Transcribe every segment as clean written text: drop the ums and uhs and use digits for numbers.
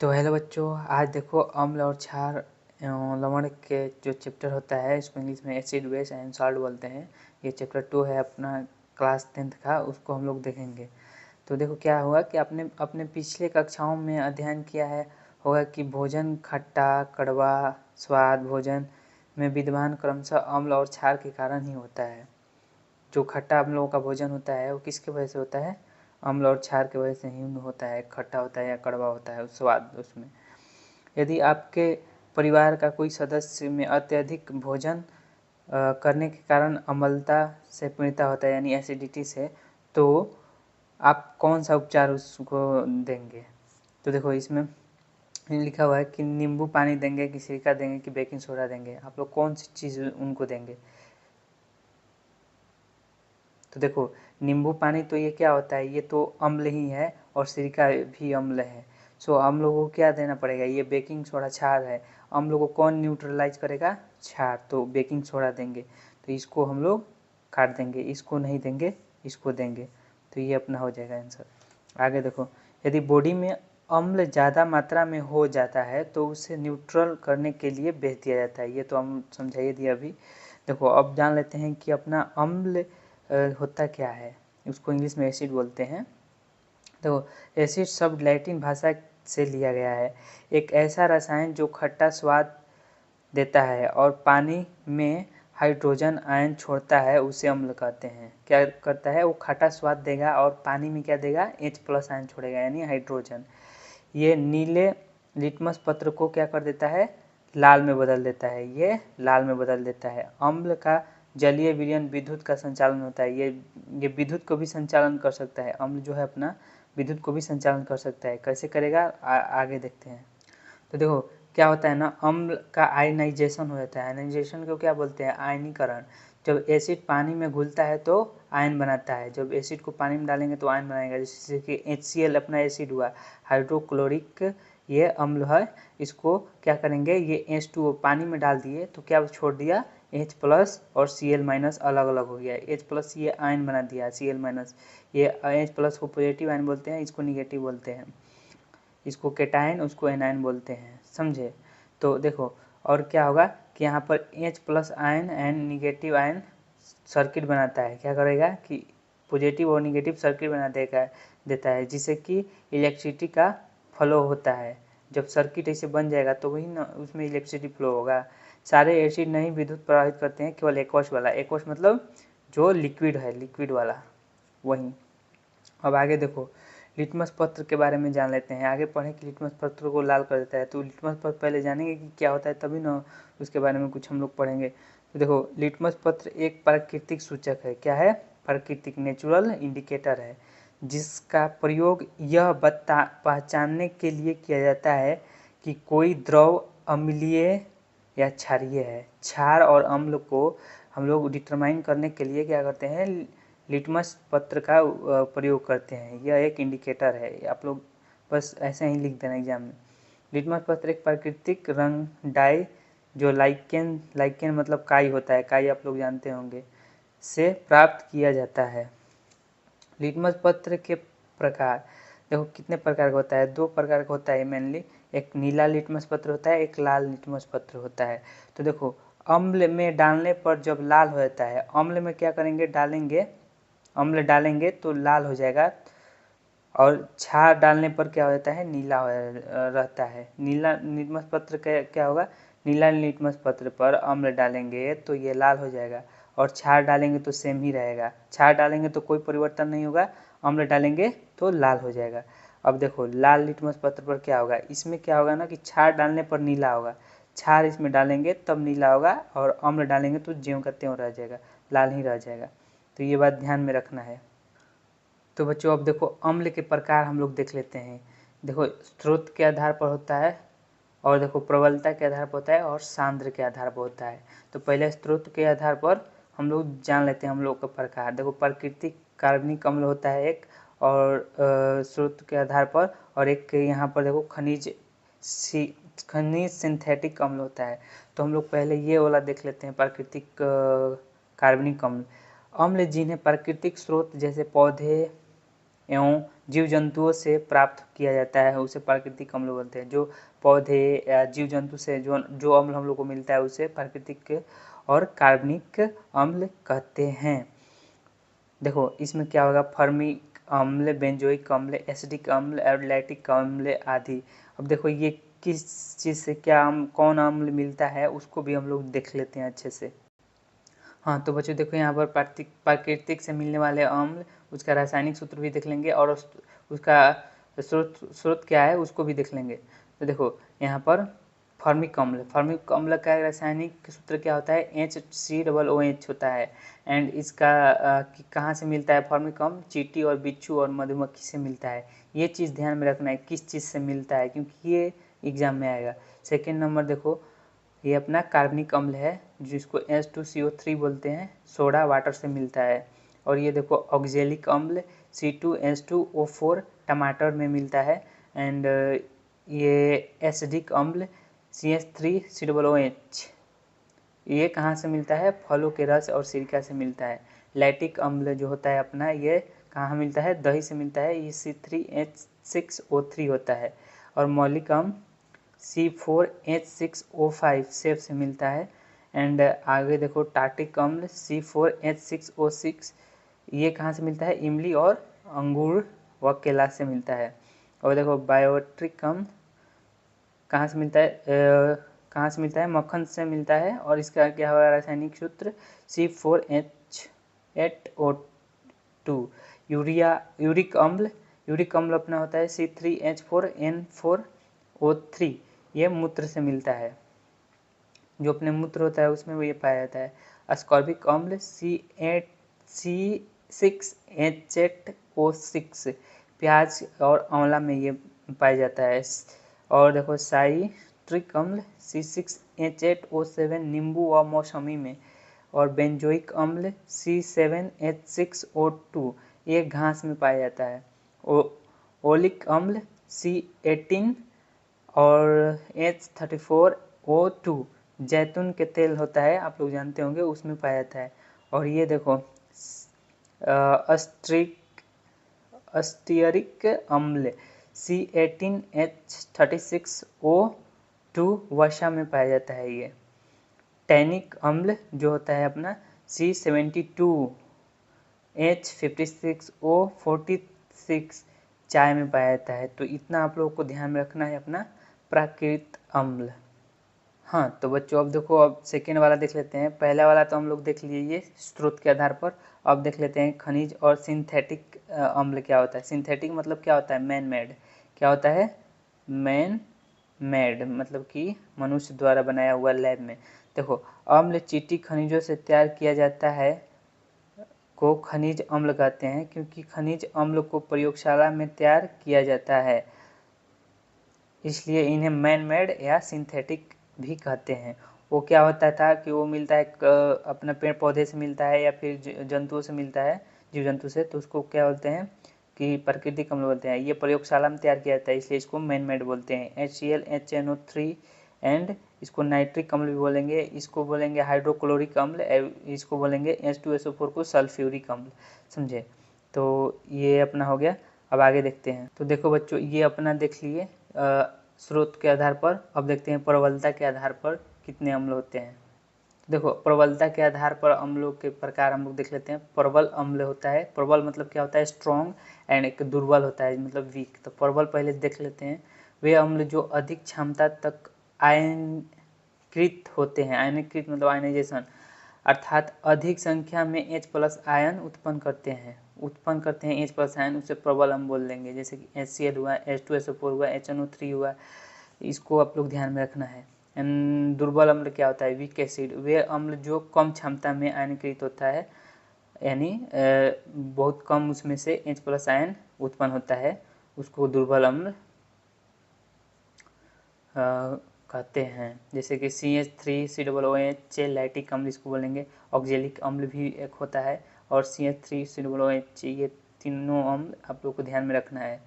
तो हेलो बच्चों, आज देखो अम्ल और क्षार लवण के जो चैप्टर होता है इसको इंग्लिश में एसिड बेस एंड सॉल्ट बोलते हैं। ये चैप्टर 2 है अपना क्लास 10th का, उसको हम लोग देखेंगे। तो देखो क्या हुआ कि आपने अपने पिछले कक्षाओं में अध्ययन किया है होगा कि भोजन खट्टा कड़वा स्वाद भोजन में विद्यमान क्रमशः अम्ल और क्षार के कारण ही होता है। जो खट्टा हम लोगों का भोजन होता है वो किसके वजह से होता है? अम्ल और क्षार की वजह से ही होता है, खट्टा होता है या कड़वा होता है स्वाद उसमें। यदि आपके परिवार का कोई सदस्य में अत्यधिक भोजन करने के कारण अम्लता से पीड़ित होता है यानी एसिडिटी से, तो आप कौन सा उपचार उसको देंगे? तो देखो इसमें लिखा हुआ है कि नींबू पानी देंगे कि सिरका देंगे कि बेकिंग सोडा देंगे। आप लोग कौन सी चीज़ उनको देंगे? तो देखो नींबू पानी तो ये क्या होता है, ये तो अम्ल ही है और सिरका भी अम्ल है। सो हम लोगों को क्या देना पड़ेगा? ये बेकिंग सोडा क्षार है, हम लोग को कौन न्यूट्रलाइज करेगा? क्षार। तो बेकिंग सोडा देंगे, तो इसको हम लोग काट देंगे, इसको नहीं देंगे, इसको देंगे। तो ये अपना हो जाएगा आंसर। आगे देखो, यदि बॉडी में अम्ल ज़्यादा मात्रा में हो जाता है तो उसे न्यूट्रल करने के लिए बेच दिया जाता है। ये तो हम समझाइए दिया अभी। देखो अब जान लेते हैं कि अपना अम्ल होता क्या है, उसको इंग्लिश में एसिड बोलते हैं। तो एसिड शब्द लैटिन भाषा से लिया गया है, एक ऐसा रसायन जो खट्टा स्वाद देता है और पानी में हाइड्रोजन आयन छोड़ता है, उसे अम्ल कहते हैं। क्या करता है? वो खट्टा स्वाद देगा और पानी में क्या देगा? H+ आयन छोड़ेगा यानी हाइड्रोजन। ये नीले लिटमस पत्र को क्या कर देता है? लाल में बदल देता है। ये लाल में बदल देता है। अम्ल का जलीय विलयन विद्युत का संचालन होता है। ये विद्युत को भी संचालन कर सकता है। अम्ल जो है अपना विद्युत को भी संचालन कर सकता है। कैसे करेगा आगे देखते हैं। तो देखो क्या होता है ना, अम्ल का आयनाइजेशन हो जाता है। आयनाइजेशन को क्या बोलते हैं? आयनीकरण। जब एसिड पानी में घुलता है तो आयन बनाता है। जब एसिड को पानी में डालेंगे तो आयन बनाएगा, जैसे कि HCl अपना एसिड हुआ, हाइड्रोक्लोरिक ये अम्ल है। इसको क्या करेंगे? ये H2O पानी में डाल दिए तो क्या छोड़ दिया? H+ और Cl- अलग अलग हो गया। H+ ये आयन बना दिया, Cl-। ये H+ को पॉजिटिव आयन बोलते हैं, इसको निगेटिव बोलते हैं। इसको केटायन, उसको एनायन बोलते हैं, समझे? तो देखो और क्या होगा कि यहाँ पर H+ ion and negative ion circuit बनाता है। क्या करेगा कि पॉजिटिव और निगेटिव सर्किट बना देता है, जिससे कि इलेक्ट्रिसिटी का फ्लो होता है। जब सर्किट ऐसे बन जाएगा तो वही ना उसमें इलेक्ट्रिसिटी फ्लो होगा। सारे एसिड नहीं विद्युत प्रवाहित करते हैं, केवल एक्वस वाला। एक्वस मतलब जो लिक्विड है, लिक्विड वाला वही। अब आगे देखो लिटमस पत्र के बारे में जान लेते हैं। आगे पढ़ें कि लिटमस पत्र को लाल कर देता है, तो लिटमस पत्र पहले जानेंगे कि क्या होता है, तभी ना उसके बारे में कुछ हम लोग पढ़ेंगे। तो देखो लिटमस पत्र एक प्राकृतिक सूचक है। क्या है? प्राकृतिक, नेचुरल इंडिकेटर है, जिसका प्रयोग यह पहचानने के लिए किया जाता है कि कोई द्रव अम्लीय या क्षारीय है। क्षार और अम्ल को हम लोग डिटरमाइन करने के लिए क्या करते हैं? लिटमस पत्र का प्रयोग करते हैं। यह एक इंडिकेटर है, आप लोग बस ऐसे ही लिख देना एग्जाम में। लिटमस पत्र एक प्राकृतिक रंग डाई जो लाइकेन मतलब काई होता है, काई आप लोग जानते होंगे, से प्राप्त किया जाता है। लिटमस पत्र के प्रकार देखो कितने प्रकार का होता है? 2 प्रकार का होता है मेनली। एक नीला लिटमस पत्र होता है, एक लाल लिटमस पत्र होता है। तो देखो अम्ल में डालने पर जब लाल हो जाता है, अम्ल में क्या करेंगे? अम्ल डालेंगे तो लाल हो जाएगा, और क्षार डालने पर क्या हो जाता है? नीला रहता है। नीला लिटमस पत्र क्या होगा? नीला लिटमस पत्र पर अम्ल डालेंगे तो ये लाल हो जाएगा, और क्षार डालेंगे तो सेम ही रहेगा। क्षार डालेंगे तो कोई परिवर्तन नहीं होगा, अम्ल डालेंगे तो लाल हो जाएगा। अब देखो लाल लिटमस पत्र पर क्या होगा? इसमें क्या होगा ना कि क्षार डालने पर नीला होगा, क्षार इसमें डालेंगे तब नीला होगा, और अम्ल डालेंगे तो ज्यों का त्यों रह जाएगा, लाल ही रह जाएगा। तो ये बात ध्यान में रखना है। तो बच्चों अब देखो अम्ल के प्रकार हम लोग देख लेते हैं। देखो स्रोत के आधार पर होता है, और देखो प्रबलता के आधार पर होता है, और सांद्र के आधार पर होता है। तो पहले स्रोत के आधार पर हम लोग जान लेते हैं हम लोग का प्रकार। देखो प्राकृतिक कार्बनिक अम्ल होता है एक, और स्रोत के आधार पर, और एक यहाँ पर देखो खनिज सिंथेटिक अम्ल होता है। तो हम लोग पहले ये वाला देख लेते हैं, प्राकृतिक कार्बनिक अम्ल। अम्ल जिन्हें प्राकृतिक स्रोत जैसे पौधे एवं जीव जंतुओं से प्राप्त किया जाता है उसे प्राकृतिक अम्ल बोलते हैं। जो पौधे या जीव जंतु से जो अम्ल हम लोग को मिलता है उसे प्राकृतिक और कार्बनिक अम्ल कहते हैं। देखो इसमें क्या होगा, फॉर्मिक अम्ल, बेंजोइक अम्ल, एसिडिक अम्ल और लैक्टिक अम्ल आदि। अब देखो ये किस चीज़ से कौन अम्ल मिलता है उसको भी हम लोग देख लेते हैं अच्छे से। हाँ तो बच्चों देखो यहाँ पर प्राकृतिक से मिलने वाले अम्ल, उसका रासायनिक सूत्र भी देख लेंगे और उसका स्रोत क्या है उसको भी देख लेंगे। तो देखो यहाँ पर फॉर्मिक अम्ल का रासायनिक सूत्र क्या होता है, HCOOH होता है। एंड इसका कहाँ से मिलता है फॉर्मिक अम्ल, चींटी और बिच्छू और मधुमक्खी से मिलता है। ये चीज़ ध्यान में रखना है किस चीज़ से मिलता है, क्योंकि ये एग्जाम में आएगा। सेकेंड नंबर देखो ये अपना कार्बनिक अम्ल है जिसको H2CO3 बोलते हैं, सोडा वाटर से मिलता है। और ये देखो ऑक्जेलिक अम्ल C2H2O4 टमाटर में मिलता है। एंड ये एसिडिक अम्ल CH3COOH ये कहाँ से मिलता है, फलों के रस और सिरका से मिलता है। लैक्टिक अम्ल जो होता है अपना ये कहाँ मिलता है, दही से मिलता है, ये C3H6O3 होता है। और मौलिक अम्ल C4H6O5 सेब से मिलता है। एंड आगे देखो टार्टिक अम्ल C4H6O6 ये कहाँ से मिलता है, इमली और अंगूर व केला से मिलता है। और देखो बायोट्रिक अम्ल कहाँ से मिलता है, मक्खन से मिलता है। और इसका क्या होगा रासायनिक सूत्र C4H8O2। यूरिक अम्ल अपना होता है C3H4N4O3 ये मूत्र से मिलता है, जो अपने मूत्र होता है उसमें वो ये पाया जाता है। अस्कॉर्बिक अम्ल C6H8O6 प्याज और आंवला में ये पाया जाता है। और देखो साइट्रिक अम्ल C6H8O7 नींबू व मौसमी में। और बेंजोइक अम्ल C7H6O2 ये घास में पाया जाता है। ओलिक अम्ल C18 और H34O2 जैतून के तेल होता है, आप लोग जानते होंगे, उसमें पाया जाता है। और ये देखो अस्टियरिक अम्ल C18H36O2 वसा में पाया जाता है। ये टैनिक अम्ल जो होता है अपना C72H56O46 चाय में पाया जाता है। तो इतना आप लोगों को ध्यान में रखना है अपना प्राकृतिक अम्ल। हाँ तो बच्चों अब देखो, अब सेकेंड वाला देख लेते हैं। पहला वाला तो हम लोग देख लिए ये स्रोत के आधार पर। अब देख लेते हैं खनिज और सिंथेटिक अम्ल क्या होता है। सिंथेटिक मतलब क्या होता है, मैन मेड। क्या होता है, मैन मेड मतलब कि मनुष्य द्वारा बनाया हुआ लैब में। देखो अम्ल चीटी खनिजों से तैयार किया जाता है को खनिज अम्ल कहते हैं, क्योंकि खनिज अम्ल को प्रयोगशाला में तैयार किया जाता है, इसलिए इन्हें मैन मेड या सिंथेटिक भी कहते हैं। वो क्या होता था कि वो मिलता है अपना पेड़ पौधे से मिलता है या फिर जंतुओं से मिलता है, जीव जंतु से, तो उसको क्या बोलते हैं कि प्राकृतिक अम्ल बोलते हैं। ये प्रयोगशाला में तैयार किया जाता है इसलिए इसको मैन मेड बोलते हैं। HCl HNO3 एंड इसको नाइट्रिक अम्ल भी बोलेंगे, इसको बोलेंगे हाइड्रोक्लोरिक अम्ल, इसको बोलेंगे H2SO4 को सल्फ्यूरिक अम्ल, समझे। तो ये अपना हो गया। अब आगे देखते हैं। तो देखो बच्चों ये अपना देख लिए स्रोत के आधार पर। अब देखते हैं प्रबलता के आधार पर कितने अम्ल होते हैं। देखो प्रबलता के आधार पर अम्लों के प्रकार हम लोग देख लेते हैं। प्रबल अम्ल होता है, प्रबल मतलब क्या होता है, स्ट्रॉन्ग, एंड एक दुर्बल होता है मतलब वीक। तो प्रबल पहले देख लेते हैं। वे अम्ल जो अधिक क्षमता तक आयनीकृत होते हैं, आयनीकृत मतलब आयनाइजेशन, अर्थात अधिक संख्या में H+ आयन उत्पन्न करते हैं H+ आयन, उसे प्रबल अम्ल बोल देंगे। जैसे कि HCl हुआ, H2SO4 हुआ, HNO3 हुआ, इसको आप लोग ध्यान में रखना है। दुर्बल अम्ल क्या होता है, वीक एसिड, वे अम्ल जो कम क्षमता में आयनीकृत होता है, यानी बहुत कम उसमें से H+ आयन उत्पन्न होता है, उसको दुर्बल अम्ल कहते हैं। जैसे कि CH3COOH लैक्टिक अम्ल इसको बोलेंगे। ऑक्जेलिक अम्ल भी एक होता है और CH3COOH, ये तीनों अम्ल आप लोग को ध्यान में रखना है।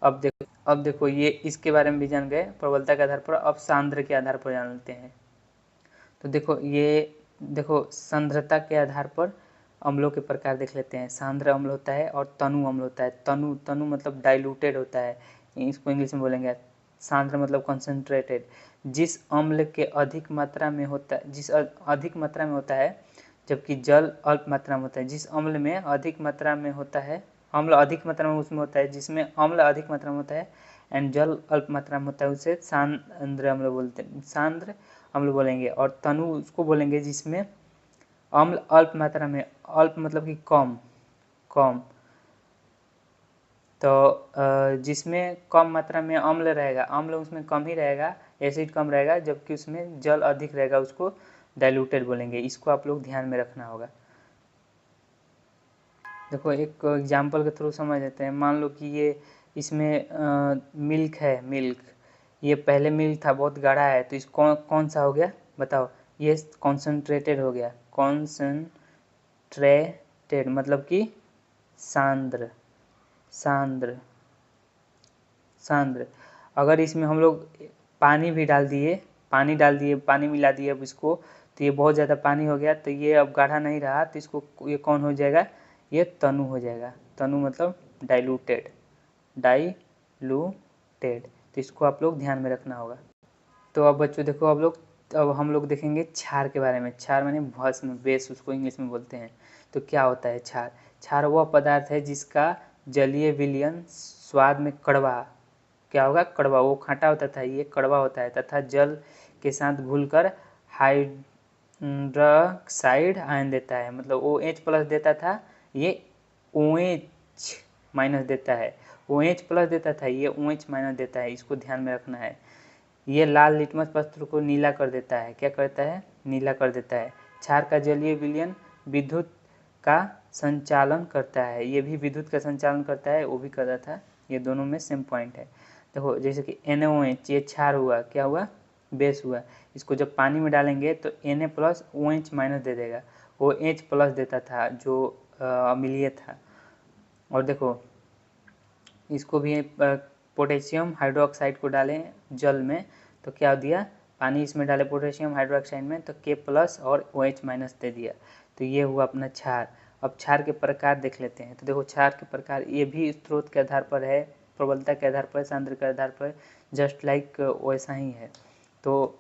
अब देखो ये इसके बारे में भी जान गए प्रबलता के आधार पर। अब सांद्र के आधार पर जान लेते हैं। तो देखो ये देखो सांद्रता के आधार पर अम्लों के प्रकार देख लेते हैं। सांद्र अम्ल होता है और तनु अम्ल होता है। तनु तनु मतलब डाइल्यूटेड होता है, इसको इंग्लिश में बोलेंगे। सांद्र मतलब कंसंट्रेटेड। जिस अम्ल के अधिक मात्रा में होता है, जिस अधिक मात्रा में होता है जबकि जल अल्प मात्रा में होता है। जिस अम्ल में अधिक मात्रा में होता है, अम्ल अधिक मात्रा में उसमें होता है, जिसमें अम्ल अधिक मात्रा में होता है एंड जल अल्प मात्रा में होता है, उसे सांद्र अम्ल बोलते हैं, सांद्र अम्ल बोलेंगे। और तनु उसको बोलेंगे जिसमें अम्ल अल्प मात्रा में, अल्प मतलब कि कम कम, तो जिसमें कम मात्रा में अम्ल रहेगा, अम्ल उसमें कम ही रहेगा, एसिड कम रहेगा, जबकि उसमें जल अधिक रहेगा, उसको डाइल्यूटेड बोलेंगे। इसको आप लोग ध्यान में रखना होगा। देखो एक एग्जाम्पल के थ्रू समझ लेते हैं। मान लो कि ये इसमें मिल्क है, मिल्क, ये पहले मिल्क था, बहुत गाढ़ा है, तो इसको कौन सा हो गया बताओ? ये कॉन्सेंट्रेटेड हो गया। कॉन्सेंट्रेटेड मतलब कि सांद्र, सांद्र, सांद्र। अगर इसमें हम लोग पानी भी डाल दिए, पानी डाल दिए, पानी मिला दिए अब इसको, तो ये बहुत ज़्यादा पानी हो गया, तो ये अब गाढ़ा नहीं रहा, तो इसको ये कौन हो जाएगा? ये तनु हो जाएगा। तनु मतलब डाइल्यूटेड, डाइल्यूटेड। तो इसको आप लोग ध्यान में रखना होगा। तो अब बच्चों देखो, अब हम लोग देखेंगे क्षार के बारे में। क्षार माने भस्म, बेस उसको इंग्लिश में बोलते हैं। तो क्या होता है क्षार? क्षार वह पदार्थ है जिसका जलीय विलयन स्वाद में कड़वा, क्या होगा? कड़वा। वो खट्टा होता था, ये कड़वा होता है, तथा जल के साथ घुलकर हाइड्रोक्साइड आयन देता है। मतलब OH प्लस देता था, ये OH माइनस देता है। OH प्लस देता था, ये OH माइनस देता है। इसको ध्यान में रखना है। ये लाल लिटमस पत्र को नीला कर देता है। क्या करता है? नीला कर देता है। क्षार का जलीय विलयन विद्युत का संचालन करता है। ये भी विद्युत का संचालन करता है, वो भी करता था। ये दोनों में सेम पॉइंट है। देखो जैसे कि NaOH, ये क्षार हुआ, क्या हुआ? बेस हुआ। इसको जब पानी में डालेंगे तो Na प्लस OH माइनस दे देगा। OH प्लस देता था जो अम्लीय था। और देखो इसको भी पोटेशियम हाइड्रोक्साइड को डालें जल में, तो क्या दिया? पानी इसमें डाले पोटेशियम हाइड्रोक्साइड में, तो K प्लस और OH माइनस दे दिया। तो ये हुआ अपना क्षार। अब क्षार के प्रकार देख लेते हैं। तो देखो क्षार के प्रकार, ये भी स्रोत के आधार पर है, प्रबलता के आधार पर, सांद्र के आधार पर, जस्ट लाइक वैसा ही है। तो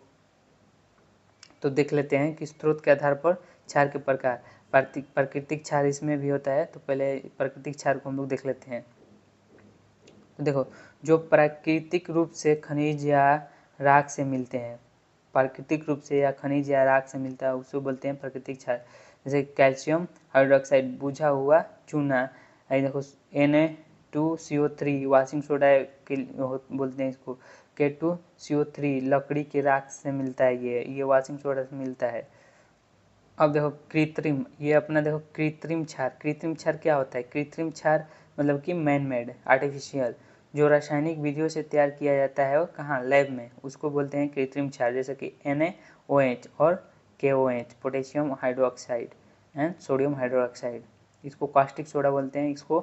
देख लेते हैं कि स्रोत के आधार पर क्षार के प्रकार। प्राकृतिक क्षार इसमें भी होता है, तो पहले प्राकृतिक क्षार को हम लोग देख लेते हैं। तो देखो, जो प्राकृतिक रूप से खनिज या राख से मिलते हैं, प्राकृतिक रूप से या खनिज या राख से मिलता है, उसको बोलते हैं प्राकृतिक क्षार। जैसे कैल्शियम हाइड्रोक्साइड, बुझा हुआ चूना। देखो Na2CO3 वॉशिंग सोडा के बोलते हैं इसको। K2CO3 लकड़ी के राख से मिलता है, ये वॉशिंग सोडा से मिलता है। अब देखो कृत्रिम, ये अपना देखो कृत्रिम क्षार। कृत्रिम क्षार क्या होता है? कृत्रिम क्षार मतलब कि मैन मेड, आर्टिफिशियल, जो रासायनिक विधियों से तैयार किया जाता है, वो कहाँ? लैब में, उसको बोलते हैं कृत्रिम क्षार। जैसे कि NaOH और KOH, potassium hydroxide and sodium hydroxide. इसको कास्टिक सोडा बोलते हैं, इसको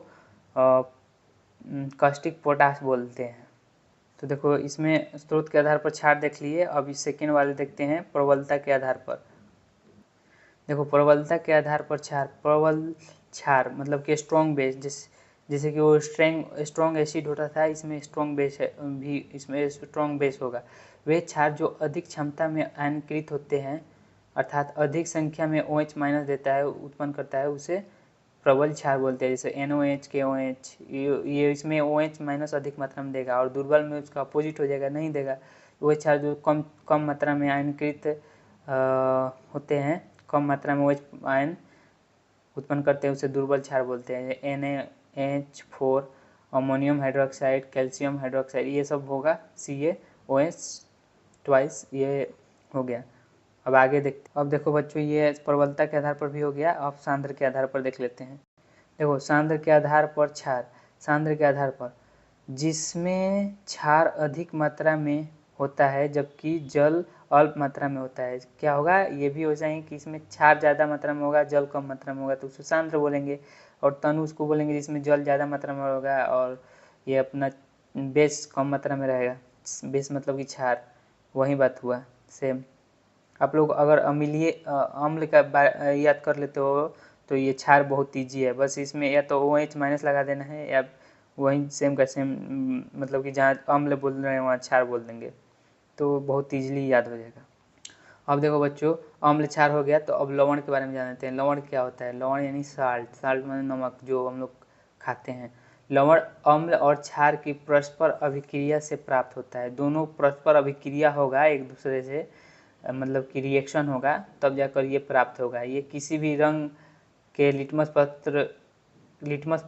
कास्टिक पोटास बोलते हैं। तो देखो इसमें स्रोत के आधार पर क्षार देख लिए। अब इस सेकेंड वाले देखते हैं प्रबलता के आधार पर। देखो प्रबलता के आधार पर क्षार, प्रबल क्षार मतलब कि स्ट्रॉन्ग बेस, जैसे कि वो स्ट्रॉन्ग एसिड होता था, इसमें स्ट्रॉन्ग बेस है, भी इसमें स्ट्रॉन्ग बेस होगा। वे क्षार जो अधिक क्षमता में आयनीकृत होते हैं, अर्थात अधिक संख्या में OH माइनस देता है, उत्पन्न करता है, उसे प्रबल क्षार बोलते हैं। जैसे NaOH KOH, ये इसमें OH माइनस अधिक मात्रा में देगा, और दुर्बल में उसका अपोजिट हो जाएगा, नहीं देगा। वो क्षार जो कम मात्रा में आयनीकृत होते हैं, कम मात्रा में OH आयन उत्पन्न करते हैं, उसे दुर्बल क्षार बोलते हैं। NaH4, ammonium hydroxide, calcium hydroxide, ये सब होगा CaOH ट्वाइस, ये हो गया। अब आगे देखते। अब देखो बच्चों, ये प्रबलता के आधार पर भी हो गया। अब सांद्र के आधार पर देख लेते हैं। देखो सांद्र के आधार पर क्षार, सांद्र के आधार पर जिसमें क्षार अधिक मात्रा में होता है जबकि जल अल्प मात्रा में होता है, क्या होगा? ये भी हो जाएंगे कि इसमें क्षार ज़्यादा मात्रा में होगा, जल कम मात्रा में होगा, तो उसको सांद्र बोलेंगे। और तनु उसको बोलेंगे जिसमें जल ज़्यादा मात्रा में होगा और ये अपना बेस कम मात्रा में रहेगा। बेस मतलब कि क्षार, वही बात हुआ सेम। आप लोग अगर अम्लीय अम्ल का याद कर लेते हो तो ये क्षार बहुत ईजी है, बस इसमें या तो OH माइनस लगा देना है या वहीं सेम का सेम, मतलब कि जहाँ अम्ल बोल रहे हैं वहाँ क्षार बोल देंगे, तो बहुत ईजिली याद हो जाएगा। अब देखो बच्चों, अम्ल क्षार हो गया, तो अब लवण के बारे में जान लेते हैं। लवण क्या होता है? लवण यानी साल्ट, साल्ट माने नमक, जो हम लोग खाते हैं। लवण अम्ल और क्षार की परस्पर अभिक्रिया से प्राप्त होता है। दोनों परस्पर अभिक्रिया होगा एक दूसरे से, मतलब कि रिएक्शन होगा, तब जाकर ये प्राप्त होगा। ये किसी भी रंग के लिटमस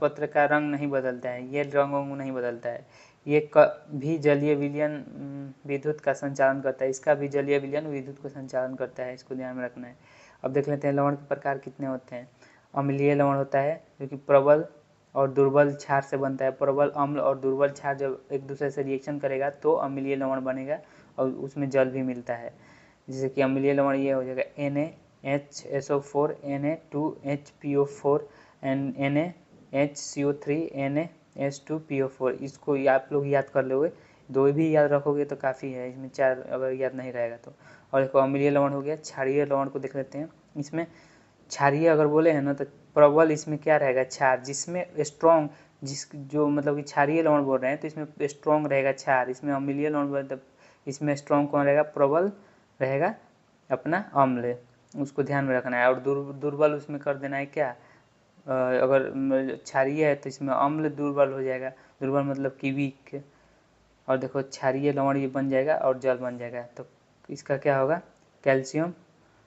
पत्र का रंग नहीं बदलता है, ये रंग नहीं बदलता है। ये भी जलीय विलयन विद्युत का संचालन करता है, इसका भी जलीय विलयन विद्युत को संचालन करता है, इसको ध्यान में रखना है। अब देख लेते हैं लवण के प्रकार कितने होते हैं। अम्लीय लवण होता है जो कि प्रबल और दुर्बल क्षार से बनता है। प्रबल अम्ल और दुर्बल क्षार जब एक दूसरे से रिएक्शन करेगा तो अम्लीय लवण बनेगा और उसमें जल भी मिलता है। जैसे कि अम्लीय लवण ये हो जाएगा NaHSO4 Na2HPO4 NaHCO3 NaH2PO4। इसको आप लोग याद कर लोगे, दो भी याद रखोगे तो काफ़ी है, इसमें चार अगर याद नहीं रहेगा तो। और देखो अम्लीय लवण हो गया। क्षारीय लवण को देख लेते हैं। इसमें क्षारीय अगर बोले हैं ना तो प्रबल इसमें क्या रहेगा? क्षार, जिसमें स्ट्रॉन्ग, जो मतलब कि क्षारीय लवण बोल रहे हैं तो इसमें स्ट्रॉन्ग रहेगा क्षार। इसमें अम्लीय लवण बोल तो इसमें स्ट्रॉन्ग कौन रहेगा? प्रबल रहेगा अपना अम्ल, उसको ध्यान में रखना है। और दुर्बल उसमें कर देना है क्या? अगर क्षारीय है तो इसमें अम्ल दुर्बल हो जाएगा, दुर्बल मतलब कि वीक। और देखो क्षारीय लवण ये बन जाएगा और जल बन जाएगा, तो इसका क्या होगा? कैल्शियम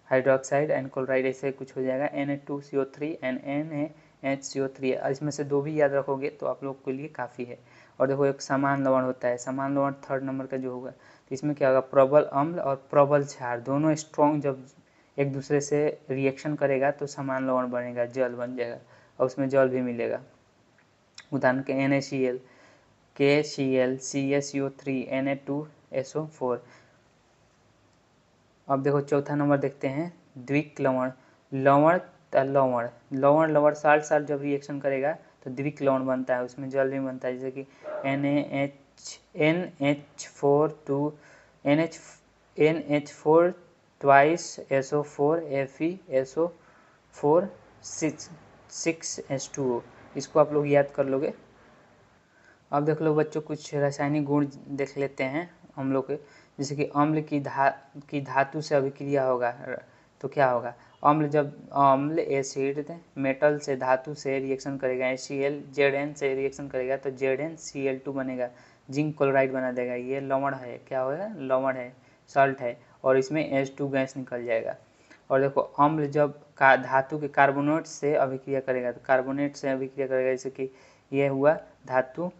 हाइड्रोक्साइड एंड क्लोराइड, ऐसे कुछ हो जाएगा। Na2CO3 and NaHCO3। इसमें से दो भी याद रखोगे तो आप लोग के लिए काफ़ी है। और देखो एक समान लवण होता है। समान लवण थर्ड नंबर का जो होगा, तो इसमें क्या होगा? प्रबल अम्ल और प्रबल क्षार दोनों स्ट्रॉन्ग जब एक दूसरे से रिएक्शन करेगा तो समान लवण बनेगा, जल बन जाएगा और उसमें जल भी मिलेगा। उदाहरण के NaCl, KCl, CaCO3, Na2SO4। अब देखो चौथा नंबर देखते हैं, द्विक लवण। लवण लवण लवण साल्ट साल्ट जब रिएक्शन करेगा तो द्विक लवण बनता है, उसमें जल भी बनता है। जैसे कि NH4 twice SO4 FeSO4 6H2O। इसको आप लोग याद कर लोगे। अब देख लो बच्चों, कुछ रासायनिक गुण देख लेते हैं हम लोग के। जैसे कि अम्ल की धातु से अभिक्रिया होगा तो क्या होगा? अम्ल एसिड मेटल से धातु से रिएक्शन करेगा, HCl Zn से रिएक्शन करेगा तो ZnCl2 बनेगा, जिंक क्लोराइड बना देगा। ये लवण है, क्या होगा? लवण है, सॉल्ट है, और इसमें H2 गैस निकल जाएगा। और देखो अम्ल जब धातु के कार्बोनेट से अभिक्रिया करेगा, तो कार्बोनेट से अभिक्रिया करेगा, जैसे कि ये हुआ धातु,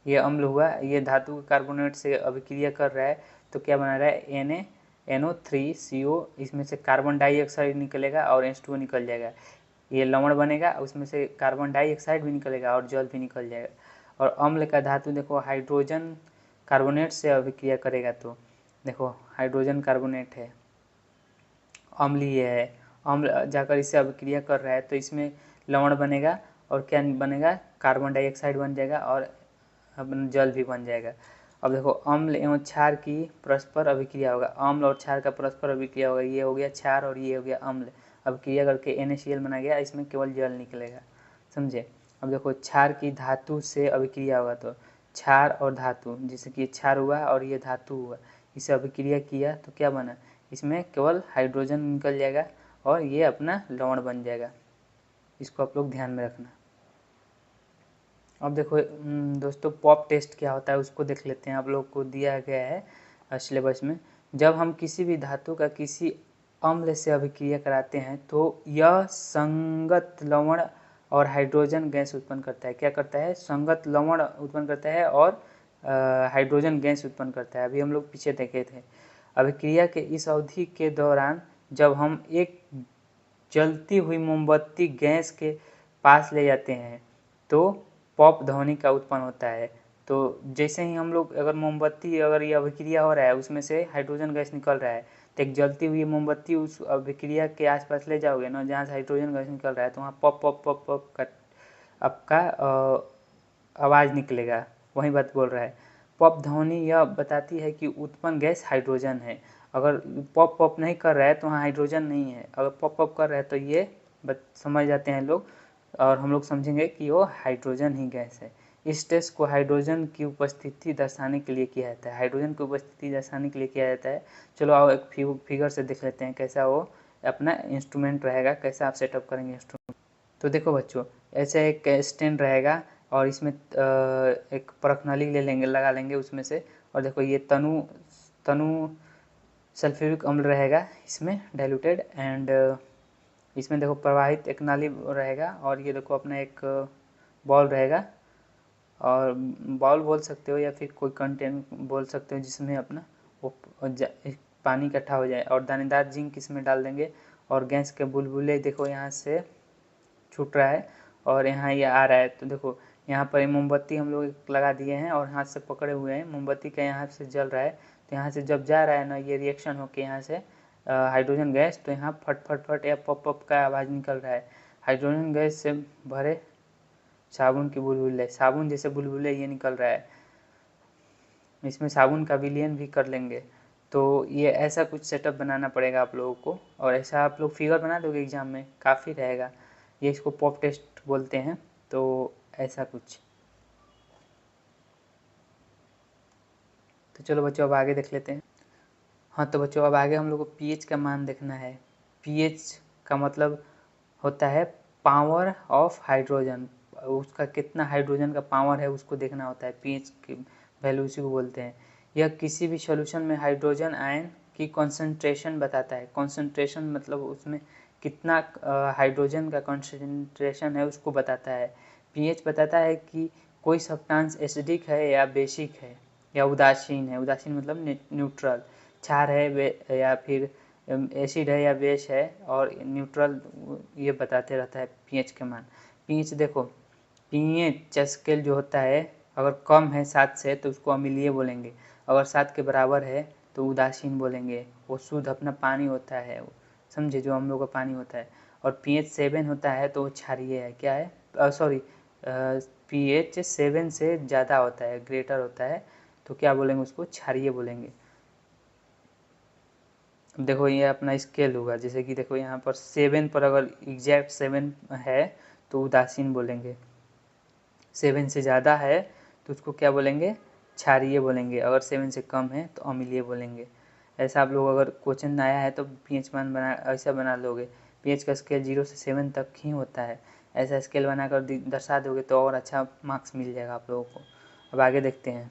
ये अम्ल हुआ, ये धातु के कार्बोनेट से अभिक्रिया कर रहा है तो क्या बना रहा है? NaNO3CO। इसमें से कार्बन डाइऑक्साइड निकलेगा और H2O निकल जाएगा। ये लवण बनेगा, उसमें से कार्बन डाइऑक्साइड भी निकलेगा और जल भी निकल जाएगा। और अम्ल का धातु देखो हाइड्रोजन कार्बोनेट से अभिक्रिया करेगा, तो देखो हाइड्रोजन कार्बोनेट है, अम्लीय है, अम्ल जाकर इससे अभिक्रिया कर रहा है तो इसमें लवण बनेगा और क्या बनेगा? कार्बन डाइऑक्साइड बन जाएगा और जल भी बन जाएगा। अब देखो अम्ल एवं क्षार की परस्पर अभिक्रिया होगा। अम्ल और क्षार का परस्पर अभिक्रिया होगा, ये हो गया क्षार और ये हो गया अम्ल, अभिक्रिया करके NaCl बना गया, इसमें केवल जल निकलेगा, समझे। अब देखो क्षार की धातु से अभिक्रिया होगा, तो क्षार और धातु, जैसे कि क्षार हुआ और ये धातु हुआ, इसे अभिक्रिया किया तो क्या बना? इसमें केवल हाइड्रोजन निकल जाएगा और ये अपना लवण बन जाएगा। इसको आप लोग ध्यान में रखना। अब देखो दोस्तों, पॉप टेस्ट क्या होता है उसको देख लेते हैं। आप लोग को दिया गया है सिलेबस में। जब हम किसी भी धातु का किसी अम्ल से अभिक्रिया कराते हैं तो यह संगत लवण और हाइड्रोजन गैस उत्पन्न करता है। क्या करता है? संगत लवण उत्पन्न करता है और हाइड्रोजन गैस उत्पन्न करता है। अभी हम लोग पीछे देखे थे। अभिक्रिया के इस अवधि के दौरान जब हम एक जलती हुई मोमबत्ती गैस के पास ले जाते हैं तो पॉप ध्वनि का उत्पन्न होता है। तो जैसे ही हम लोग अगर मोमबत्ती, अगर ये अभिक्रिया हो रहा है, उसमें से हाइड्रोजन गैस निकल रहा है, तो एक जलती हुई मोमबत्ती उस अभिक्रिया के आसपास ले जाओगे ना, जहाँ से हाइड्रोजन गैस निकल रहा है, तो वहाँ पॉप पॉप पॉप पॉप का आपका आवाज़ निकलेगा। वही बात बोल रहा है। पॉप ध्वनि यह बताती है कि उत्पन्न गैस हाइड्रोजन है। अगर पॉप पॉप नहीं कर रहा है तो वहाँ हाइड्रोजन नहीं है, अगर पॉप पॉप कर रहा है तो ये समझ जाते हैं लोग, और हम लोग समझेंगे कि वो हाइड्रोजन ही गैस है। इस टेस्ट को हाइड्रोजन की उपस्थिति दर्शाने के लिए किया जाता है, हाइड्रोजन की उपस्थिति दर्शाने के लिए किया जाता है। चलो आओ एक फिगर से देख लेते हैं कैसा वो अपना इंस्ट्रूमेंट रहेगा, कैसा आप सेटअप करेंगे इंस्ट्रूमेंट। तो देखो बच्चों, ऐसे एक स्टैंड रहेगा और इसमें एक परखनली ले लेंगे, लगा लेंगे उसमें से, और देखो ये तनु सल्फ्यूरिक अम्ल रहेगा इसमें डाइल्यूटेड, एंड इसमें देखो प्रवाहित एक नाली रहेगा, और ये देखो अपना एक बॉल रहेगा, और बॉल बोल सकते हो या फिर कोई कंटेंट बोल सकते हो जिसमें अपना वो पानी इकट्ठा हो जाए, और दानेदार जिंक इसमें डाल देंगे, और गैस के बुलबुले देखो यहाँ से छूट रहा है और यहाँ ये आ रहा है। तो देखो यहाँ पर मोमबत्ती हम लोग लगा दिए हैं और हाथ से पकड़े हुए हैं, मोमबत्ती का यहाँ से जल रहा है, तो यहाँ से जब जा रहा है ना ये रिएक्शन होकर यहाँ से हाइड्रोजन गैस, तो यहाँ फट फट फट या पप पप का आवाज़ निकल रहा है। हाइड्रोजन गैस से भरे साबुन की बुलबुले, साबुन जैसे बुलबुले ये निकल रहा है, इसमें साबुन का विलयन भी कर लेंगे। तो ये ऐसा कुछ सेटअप बनाना पड़ेगा आप लोगों को, और ऐसा आप लोग फिगर बना दोगे एग्जाम में, काफ़ी रहेगा ये, इसको पॉप टेस्ट बोलते हैं। तो ऐसा कुछ, तो चलो बच्चों अब आगे देख लेते हैं। हाँ तो बच्चों अब आगे हम लोग को पीएच का मान देखना है। पीएच का मतलब होता है पावर ऑफ हाइड्रोजन, उसका कितना हाइड्रोजन का पावर है उसको देखना होता है, पीएच की वैल्यू उसी को बोलते हैं। यह किसी भी सॉल्यूशन में हाइड्रोजन आयन की कॉन्सेंट्रेशन बताता है। कॉन्सेंट्रेशन मतलब उसमें कितना हाइड्रोजन का कॉन्सेंट्रेशन है उसको बताता है। पीएच बताता है कि कोई सब्सटेंस एसिडिक है या बेसिक है या उदासीन है। उदासीन मतलब न्यूट्रल, क्षार है या फिर एसिड है या बेस है, और न्यूट्रल, ये बताते रहता है पीएच के मान। पीएच देखो, पीएच स्केल जो होता है अगर कम है 7 से तो उसको अम्लीय बोलेंगे, अगर 7 के बराबर है तो उदासीन बोलेंगे। वो शुद्ध अपना पानी होता है, समझे, जो हम लोग का पानी होता है। और पीएच 7 होता है तो वो क्षारीय है, क्या है, सॉरी, पीएच 7 से ज़्यादा होता है, ग्रेटर होता है, तो क्या बोलेंगे उसको, क्षारीय बोलेंगे। देखो ये अपना स्केल होगा, जैसे कि देखो यहाँ पर 7 पर अगर एग्जैक्ट 7 है तो उदासीन बोलेंगे, 7 से ज़्यादा है तो उसको क्या बोलेंगे, क्षारीय बोलेंगे, अगर 7 से कम है तो अम्लीय बोलेंगे। ऐसा आप लोग अगर क्वेश्चन आया है तो पीएच मान बना ऐसा बना लोगे। पीएच का स्केल 0 से 7 तक ही होता है, ऐसा स्केल बनाकर दर्शा दोगे तो और अच्छा मार्क्स मिल जाएगा आप लोगों को। अब आगे देखते हैं।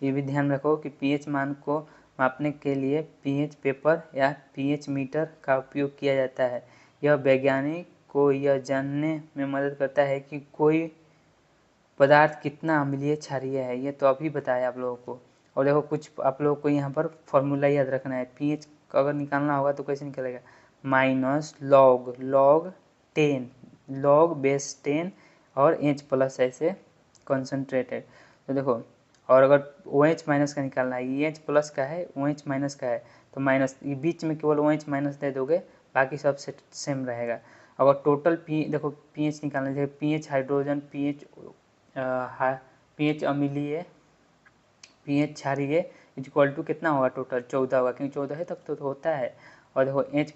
ये भी ध्यान रखो कि पीएच मान को मापने के लिए पीएच पेपर या पीएच मीटर का उपयोग किया जाता है। यह वैज्ञानिक को यह जानने में मदद करता है कि कोई पदार्थ कितना अम्लीय क्षारीय है, ये तो अभी बताया आप लोगों को। और देखो कुछ आप लोगों को यहाँ पर फॉर्मूला याद रखना है। पीएच अगर निकालना होगा तो कैसे निकलेगा, -log 10 log बेस 10 और H+ ऐसे कॉन्सेंट्रेटेड। तो देखो, और अगर OH माइनस का निकालना है, ये H+ का है, OH माइनस का है, तो माइनस, ये बीच में केवल OH माइनस दे दोगे, बाकी सब सेम रहेगा। अगर टोटल देखो पीएच निकालना है, पीएच हाइड्रोजन, पीएच अम्लीय, पीएच क्षारीय इक्वल टू कितना होगा, टोटल 14 होगा, क्योंकि 14 है तब तो होता है। और देखो H+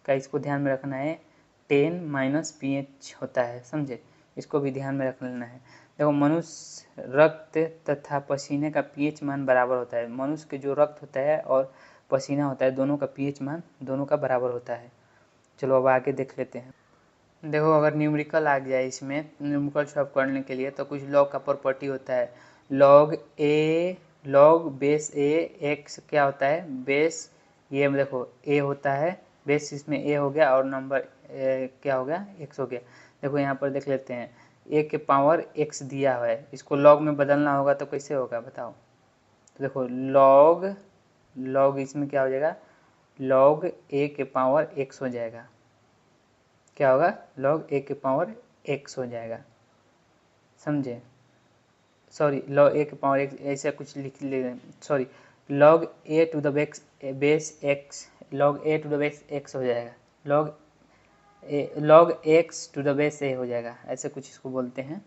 का इसको ध्यान में रखना है, 10 माइनस पीएच होता है, समझे, इसको भी ध्यान में रख लेना है। देखो मनुष्य रक्त तथा पसीने का पीएच मान बराबर होता है। मनुष्य के जो रक्त होता है और पसीना होता है दोनों का पीएच मान दोनों का बराबर होता है। चलो अब आगे देख लेते हैं। देखो अगर न्यूमेरिकल आ गया इसमें, न्यूमेरिकल सॉल्व करने के लिए तो कुछ लॉग का प्रॉपर्टी होता है। लॉग बेस ए एक्स क्या होता है, बेस, ये देखो ए होता है, बेस इसमें ए हो गया और नंबर क्या हो गया, एक्स हो गया। देखो यहाँ पर देख लेते हैं, ए के पावर एक्स दिया हुआ है, इसको लॉग में बदलना होगा तो कैसे होगा बताओ। तो देखो लॉग इसमें क्या हो जाएगा, लॉग ए के पावर एक्स हो जाएगा, क्या होगा, लॉग ए के पावर एक्स हो जाएगा, समझे, सॉरी लॉग ए के पावर एक्स ऐसा कुछ लिख ले, sorry, log A to the base X, log A to the base X हो जाएगा, log X to the base A हो जाएगा, ऐसे कुछ इसको बोलते हैं,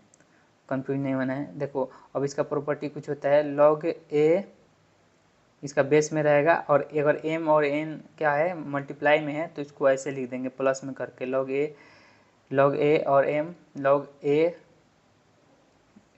कंफ्यूज नहीं होना है। देखो अब इसका प्रॉपर्टी कुछ होता है, लॉग ए इसका बेस में रहेगा, और अगर m और n क्या है मल्टीप्लाई में है तो इसको ऐसे लिख देंगे प्लस में करके log a और m log a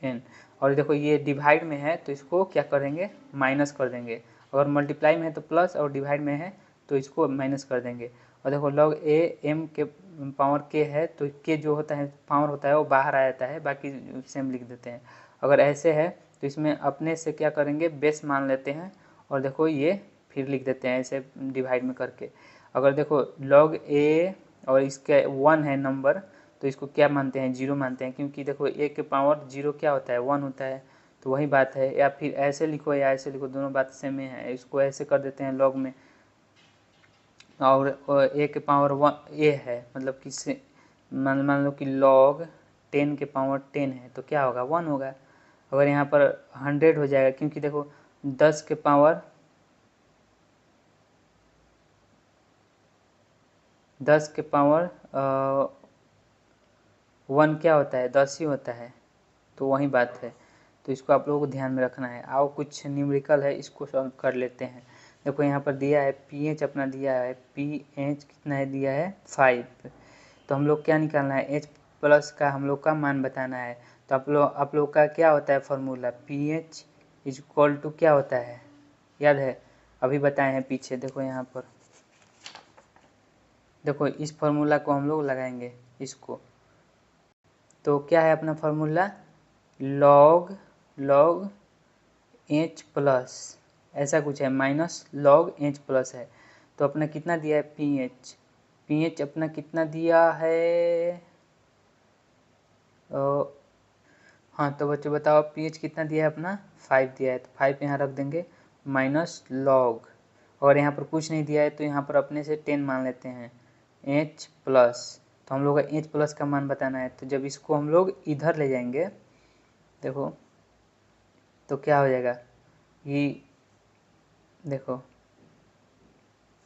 n। और देखो ये डिवाइड में है तो इसको क्या करेंगे माइनस कर देंगे, अगर मल्टीप्लाई में है तो प्लस और डिवाइड में है तो इसको माइनस कर देंगे। और देखो log a m के पावर k है तो k जो होता है पावर होता है वो बाहर आ जाता है, बाकी सेम लिख देते हैं। अगर ऐसे है तो इसमें अपने से क्या करेंगे बेस मान लेते हैं, और देखो ये फिर लिख देते हैं ऐसे डिवाइड में करके। अगर देखो log a और इसके 1 है नंबर तो इसको क्या मानते हैं 0 मानते हैं, क्योंकि देखो a के पावर 0 क्या होता है 1 होता है, तो वही बात है। या फिर ऐसे लिखो या ऐसे लिखो, दोनों बात सेम ही है। इसको ऐसे कर देते हैं log में, और a के पावर 1 a है, मतलब कि मान लो कि log 10 के पावर 10 है तो क्या होगा 1 होगा। अगर यहाँ पर 100 हो जाएगा, क्योंकि देखो 10 के पावर 1 क्या होता है 10 ही होता है, तो वही बात है। तो इसको आप लोगों को ध्यान में रखना है। आओ कुछ न्यूमेरिकल है इसको सॉल्व कर लेते हैं। देखो यहाँ पर दिया है pH अपना दिया है, pH कितना है दिया है 5, तो हम लोग क्या निकालना है H प्लस का हम लोग का मान बताना है। तो आप लोग का क्या होता है formula pH is equal to क्या होता है याद है, अभी बताए हैं पीछे। देखो यहाँ पर देखो इस फॉर्मूला को हम लोग लगाएंगे इसको, तो क्या है अपना फॉर्मूला log H प्लस ऐसा कुछ है माइनस log H प्लस है। तो अपना कितना दिया है pH अपना कितना दिया है हाँ तो बच्चों बताओ pH कितना दिया है अपना 5 दिया है, तो 5 यहाँ रख देंगे माइनस log, और यहाँ पर कुछ नहीं दिया है तो यहाँ पर अपने से 10 मान लेते हैं H प्लस। तो हम लोग का H प्लस का मान बताना है, तो जब इसको हम लोग इधर ले जाएंगे देखो तो क्या हो जाएगा ये, देखो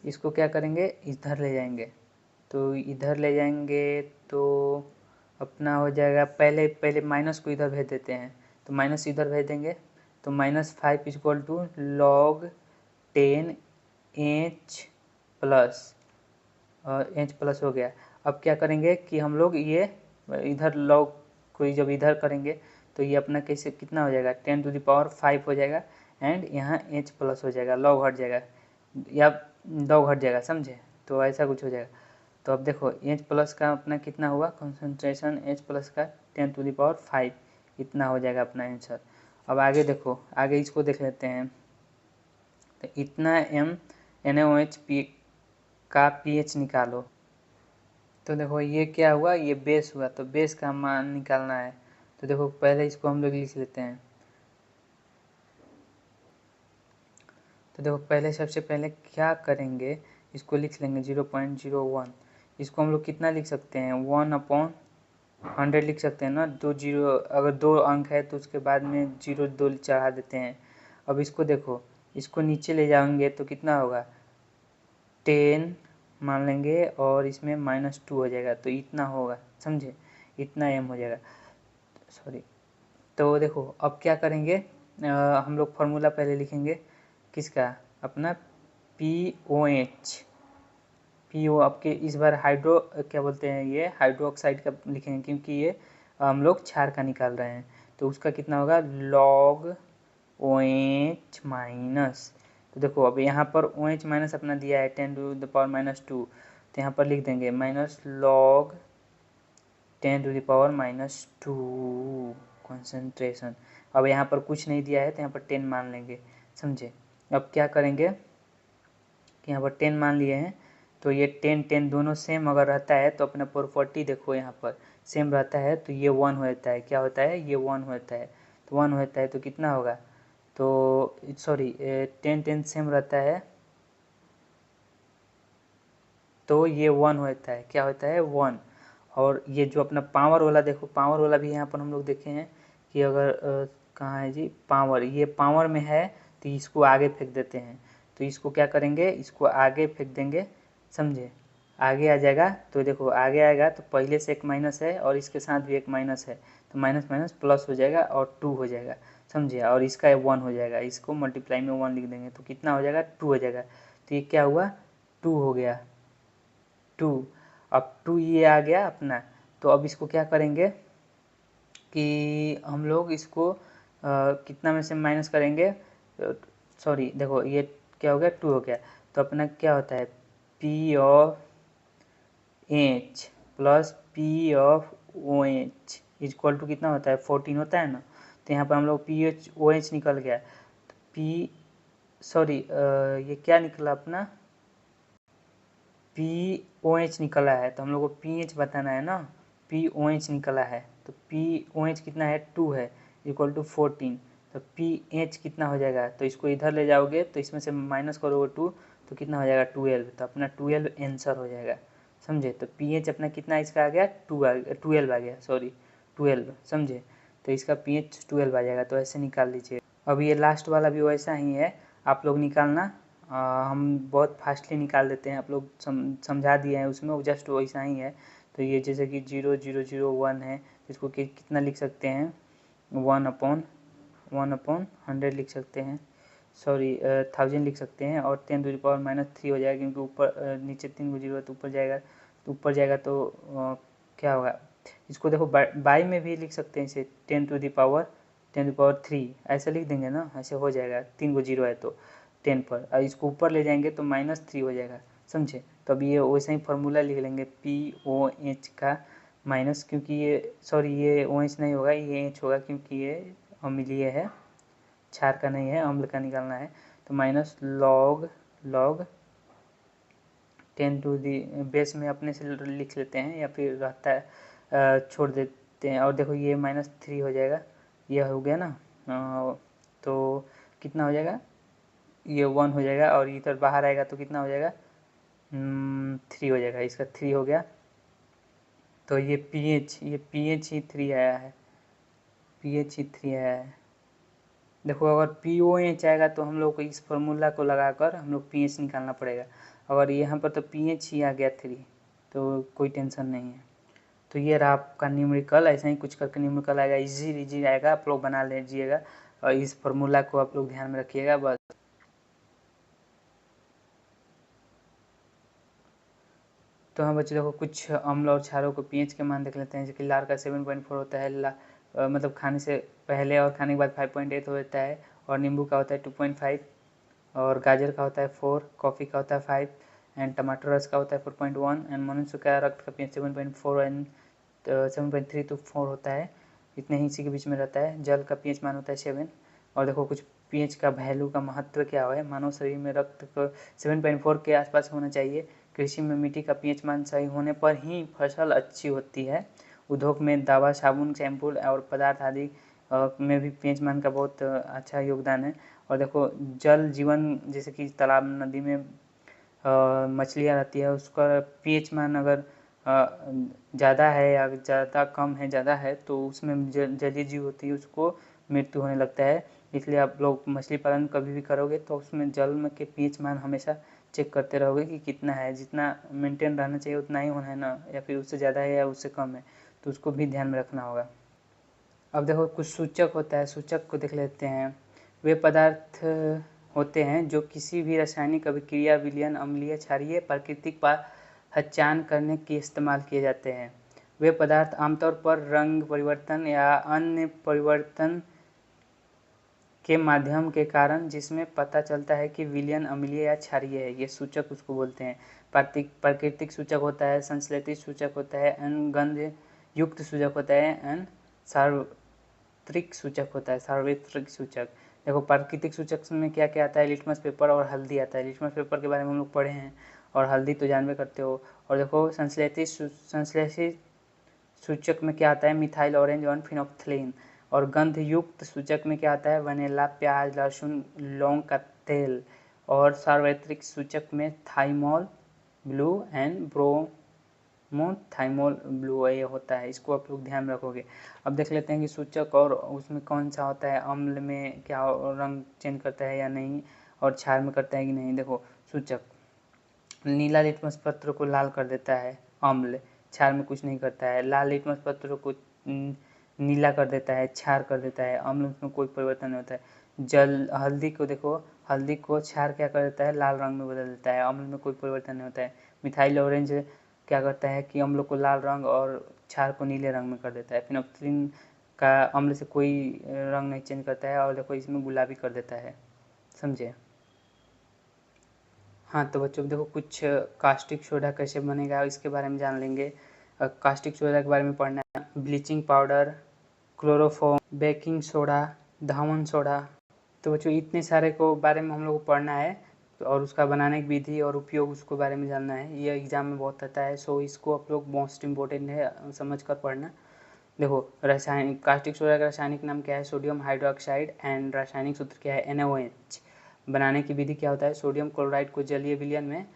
इसको क्या करेंगे इधर ले जाएंगे, तो इधर ले जाएंगे तो अपना हो जाएगा पहले माइनस को इधर भेज देते हैं, तो माइनस इधर भेज देंगे तो -5 equal to log 10 H plus, और H प्लस हो गया। अब क्या करेंगे कि हम लोग ये इधर log को जब इधर करेंगे तो ये अपना कैसे कितना हो जाएगा 10⁵ हो जाएगा, एंड यहाँ H प्लस हो जाएगा, log हट जाएगा या log हट जाएगा समझे, तो ऐसा कुछ हो जाएगा। तो अब देखो H प्लस का अपना कितना हुआ कंसंट्रेशन H प्लस का 10⁵ इतना हो जाएगा अपना आंसर। अब आगे देखो आगे इसको देख लेते हैं, तो इतना NaOH का pH निकालो। तो देखो ये क्या हुआ ये बेस हुआ, तो बेस का मान निकालना है। तो देखो पहले इसको हम लोग लिख लेते हैं। तो देखो पहले सबसे पहले क्या करेंगे इसको लिख लेंगे 0.01, इसको हम लोग कितना लिख सकते हैं 1/100 लिख सकते हैं ना, 2 जीरो अगर 2 अंक है तो उसके बाद में 0 2 चढ़ा देते हैं। अब इसको देखो इसको नीचे ले जाएंगे तो कितना होगा 10 मान लेंगे और इसमें -2 हो जाएगा, तो इतना होगा समझे, इतना m हो जाएगा सॉरी। तो देखो अब क्या करेंगे हम लोग फार्मूला पहले लिखेंगे किसका अपना PO आपके इस बार हाइड्रो क्या बोलते हैं ये हाइड्रोक्साइड का लिखेंगे, क्योंकि ये हम लोग क्षार का निकाल रहे हैं। तो उसका कितना होगा log OH माइनस, तो देखो अब यहाँ पर OH माइनस अपना दिया है 10⁻², तो यहाँ पर लिख देंगे -log 10⁻² कंसंट्रेशन। अब यहाँ पर कुछ नहीं दिया है तो यहाँ पर 10 मान लेंगे समझे। अब क्या करेंगे कि यहाँ पर 10 मान लिए हैं, तो ये 10 दोनों सेम अगर रहता है तो अपना प्रॉपर्टी देखो यहाँ पर सेम रहता है तो ये 1 होता है, क्या होता है ये 1 होता है, तो 1 होता है तो कितना होगा, तो सॉरी 10 सेम रहता है तो ये 1 होता है, क्या होता है 1। और ये जो अपना पावर वाला देखो पावर वाला भी यहाँ पर हम लोग देखे हैं कि अगर कहाँ है जी पावर, ये पावर में है तो इसको आगे फेंक देते हैं, तो इसको क्या करेंगे इसको आगे फेंक देंगे समझे, आगे आ जाएगा। तो देखो आगे आएगा तो पहले से एक माइनस है और इसके साथ भी एक माइनस है, तो माइनस माइनस प्लस हो जाएगा और 2 हो जाएगा, समझे। और इसका 1 हो जाएगा, इसको मल्टीप्लाई में 1 लिख देंगे तो कितना हो जाएगा 2 हो जाएगा। तो ये क्या हुआ 2 हो गया 2। अब 2 ये आ गया अपना। तो अब इसको क्या करेंगे कि हम लोग इसको कितना में से माइनस करेंगे, सॉरी देखो ये क्या हो गया 2 हो गया। तो अपना क्या होता है p of H plus p of O H equal to कितना होता है 14 होता है ना। तो यहाँ पर हम लोग पी एच ओ एच निकल गया, तो पी सॉरी ये क्या निकला अपना पी ओ एच निकला है। तो हम लोग को पी एच बताना है ना, पी ओ एच निकला है। तो पी ओ एच कितना है 2 है इक्वल टू 14। तो पी एच कितना हो जाएगा, तो इसको इधर ले जाओगे तो इसमें से माइनस करोगे 2 तो कितना हो जाएगा 12। तो अपना 12 आंसर हो जाएगा, समझे। तो पी एच अपना कितना इसका आ गया 12 आ गया, सॉरी 12, समझे। तो इसका पी एच 12 आ जाएगा। तो ऐसे निकाल लीजिए। अब ये लास्ट वाला भी वैसा ही है, आप लोग निकालना। हम बहुत फास्टली निकाल देते हैं, आप लोग समझा दिए हैं उसमें, वो जस्ट वैसा ही है। तो ये जैसे कि 0,0,0,1 है, इसको कितना लिख सकते हैं 1/100 लिख सकते हैं, सॉरी 1000 लिख सकते हैं। और 10⁻³ हो जाएगा, क्योंकि ऊपर नीचे 3 को 0 है तो ऊपर जाएगा, तो ऊपर जाएगा तो क्या होगा। इसको देखो बाई में भी लिख सकते हैं, इसे 10⁻³ ऐसा लिख देंगे ना, ऐसे हो जाएगा। 3 को 0 है तो 10 पर, और इसको ऊपर ले जाएंगे तो -3 हो जाएगा, समझे। तो अब ये वैसे ही फार्मूला लिख लेंगे POH का माइनस, क्योंकि ये सॉरी ये OH नहीं होगा, ये H होगा, क्योंकि ये अम्लीय है, क्षार का नहीं है, अम्ल का निकालना है। तो minus log 10 to the base में अपने से लिख लेते हैं, या फिर रहता है छोड़ देते हैं। और देखो ये -3 हो जाएगा, यह हो गया ना। तो कितना हो जाएगा, ये 1 हो जाएगा, और इधर बाहर आएगा तो कितना हो जाएगा 3 हो जाएगा, इसका 3 हो गया। तो ये पीएच ही 3 आया है, पीएच ही 3 आया है। देखो अगर POH आएगा तो हम लोग को इस फार्मूला को लगाकर हम लोग पीएच निकालना पड़ेगा। अगर यहाँ पर तो पीएच ही आ गया 3, तो कोई टेंशन नहीं है। तो ये रहा आपका न्यूमेरिकल, ऐसा ही कुछ करके न्यूमेरिकल आएगा, इजी आएगा, आप लोग बना लीजिएगा। और इस फार्मूला को आप लोग ध्यान में रखिएगा बस। तो हम बच्चे देखो कुछ अम्ल और क्षारों को पीएच के मान देख लेते हैं। जैसे कि लार का 7.4 होता है, मतलब खाने से पहले और खाने के बाद 5.8 होता है, और नींबू का होता है 2.5, और गाजर का होता है 4, कॉफ़ी का होता है 5, एंड टमाटर रस का होता है 4.1, एंड मनुष्य का रक्त का पीएच 7.4 एंड 7.3 to 4 होता है, इतने ही इसी के बीच में रहता है। जल का पीएच मान होता है 7। और देखो कुछ पीएच का वैल्यू का महत्व क्या है, मानव शरीर में रक्त को 7.4 के आसपास होना चाहिए। कृषि में मिट्टी का पीएच मान सही होने पर ही फसल अच्छी होती है। उद्योग में दवा, साबुन, शैम्पू और पदार्थ आदि में भी पीएच मान का बहुत अच्छा योगदान है। और देखो जल जीवन, जैसे कि तालाब, नदी में मछलियाँ रहती है, उसका पीएच मान अगर ज़्यादा है या ज़्यादा कम है, ज़्यादा है, तो उसमें जलीय जीव होती है, उसको मृत्यु होने लगता है। इसलिए आप लोग मछली पालन कभी भी करोगे तो उसमें जल में के पीएच मान हमेशा चेक करते रहोगे कि कितना है, जितना मेंटेन रहना चाहिए उतना ही होना है ना, या फिर उससे ज़्यादा है या उससे कम है, तो उसको भी ध्यान में रखना होगा। अब देखो कुछ सूचक होता है, सूचक को देख लेते हैं। वे पदार्थ होते हैं जो किसी भी रासायनिक अभिक्रिया, विलयन, अम्लीय, क्षारीय, प्राकृतिक पहचान करने के इस्तेमाल किए जाते हैं। वे पदार्थ आमतौर पर रंग परिवर्तन या अन्य परिवर्तन के माध्यम के कारण जिसमें पता चलता है कि विलयन अम्लीय या क्षारीय है, ये सूचक उसको बोलते हैं। प्राकृतिक सूचक होता है, संश्लेषित सूचक होता है, गंध युक्त सूचक होता है, एंड सार्वत्रिक सूचक होता है, सार्वत्रिक सूचक। देखो प्राकृतिक सूचक में क्या क्या आता है, लिटमस पेपर और हल्दी आता है। लिटमस पेपर के बारे में हम लोग पढ़े हैं, और हल्दी तो जानबे करते हो। और देखो संश्लेषित सूचक में क्या आता है, मिथाइल ऑरेंज और फिनोल्फ्थालीन। और गंध युक्त सूचक में क्या आता है, वनीला, प्याज, लहसुन, लौंग का तेल। और सार्वत्रिक सूचक में thymol blue and bromothymol blue ये होता है, इसको आप लोग ध्यान रखोगे। अब देख लेते हैं कि सूचक और उसमें कौन सा होता है, अम्ल में क्या रंग चेंज करता है या नहीं, और क्षार में करता है कि नहीं। देखो सूचक नीला लिटमस पत्र को लाल कर देता है, अम्ल। क्षार में कुछ नहीं करता है। लाल लिटमस पत्र को नीला कर देता है, क्षार कर देता है। अम्ल उसमें कोई परिवर्तन नहीं होता है। जल हल्दी को देखो, हल्दी को क्षार क्या कर देता है, लाल रंग में बदल देता है। अम्ल में कोई परिवर्तन नहीं होता है। मिथाइल ऑरेंज क्या करता है कि अम्ल को लाल रंग और क्षार को नीले रंग में कर देता है। फिनोक्सिलिन का अम्ल से कोई रंग नहीं चेंज करता है, और देखो इसमें गुलाबी कर देता है। समझे? हाँ तो बच्चों देखो कुछ कास्टिक सोडा कैसे बनेगा इसके बारे में जान लेंगे। कास्टिक सोडा के बारे में पढ़ना है। Bleaching powder, chloroform, baking soda, धावन सोडा। तो बच्चों इतने सारे को बारे में हम लोग को पढ़ना है, और उसका बनाने की विधि और उपयोग उसको बारे में जानना है। ये एग्जाम में बहुत आता है, सो इसको आप लोग मोस्ट इम्पोर्टेंट है समझ कर पढ़ना। देखो रासायनिक कास्टिक सोडा का रासायनिक नाम क्या है, सोडियम हाइड्रोक्साइड, एंड रासायनिक सूत्र क्या है, NaOH। बनाने की विधि क्या होता है, सोडियम क्लोराइड को जलीय विलयन में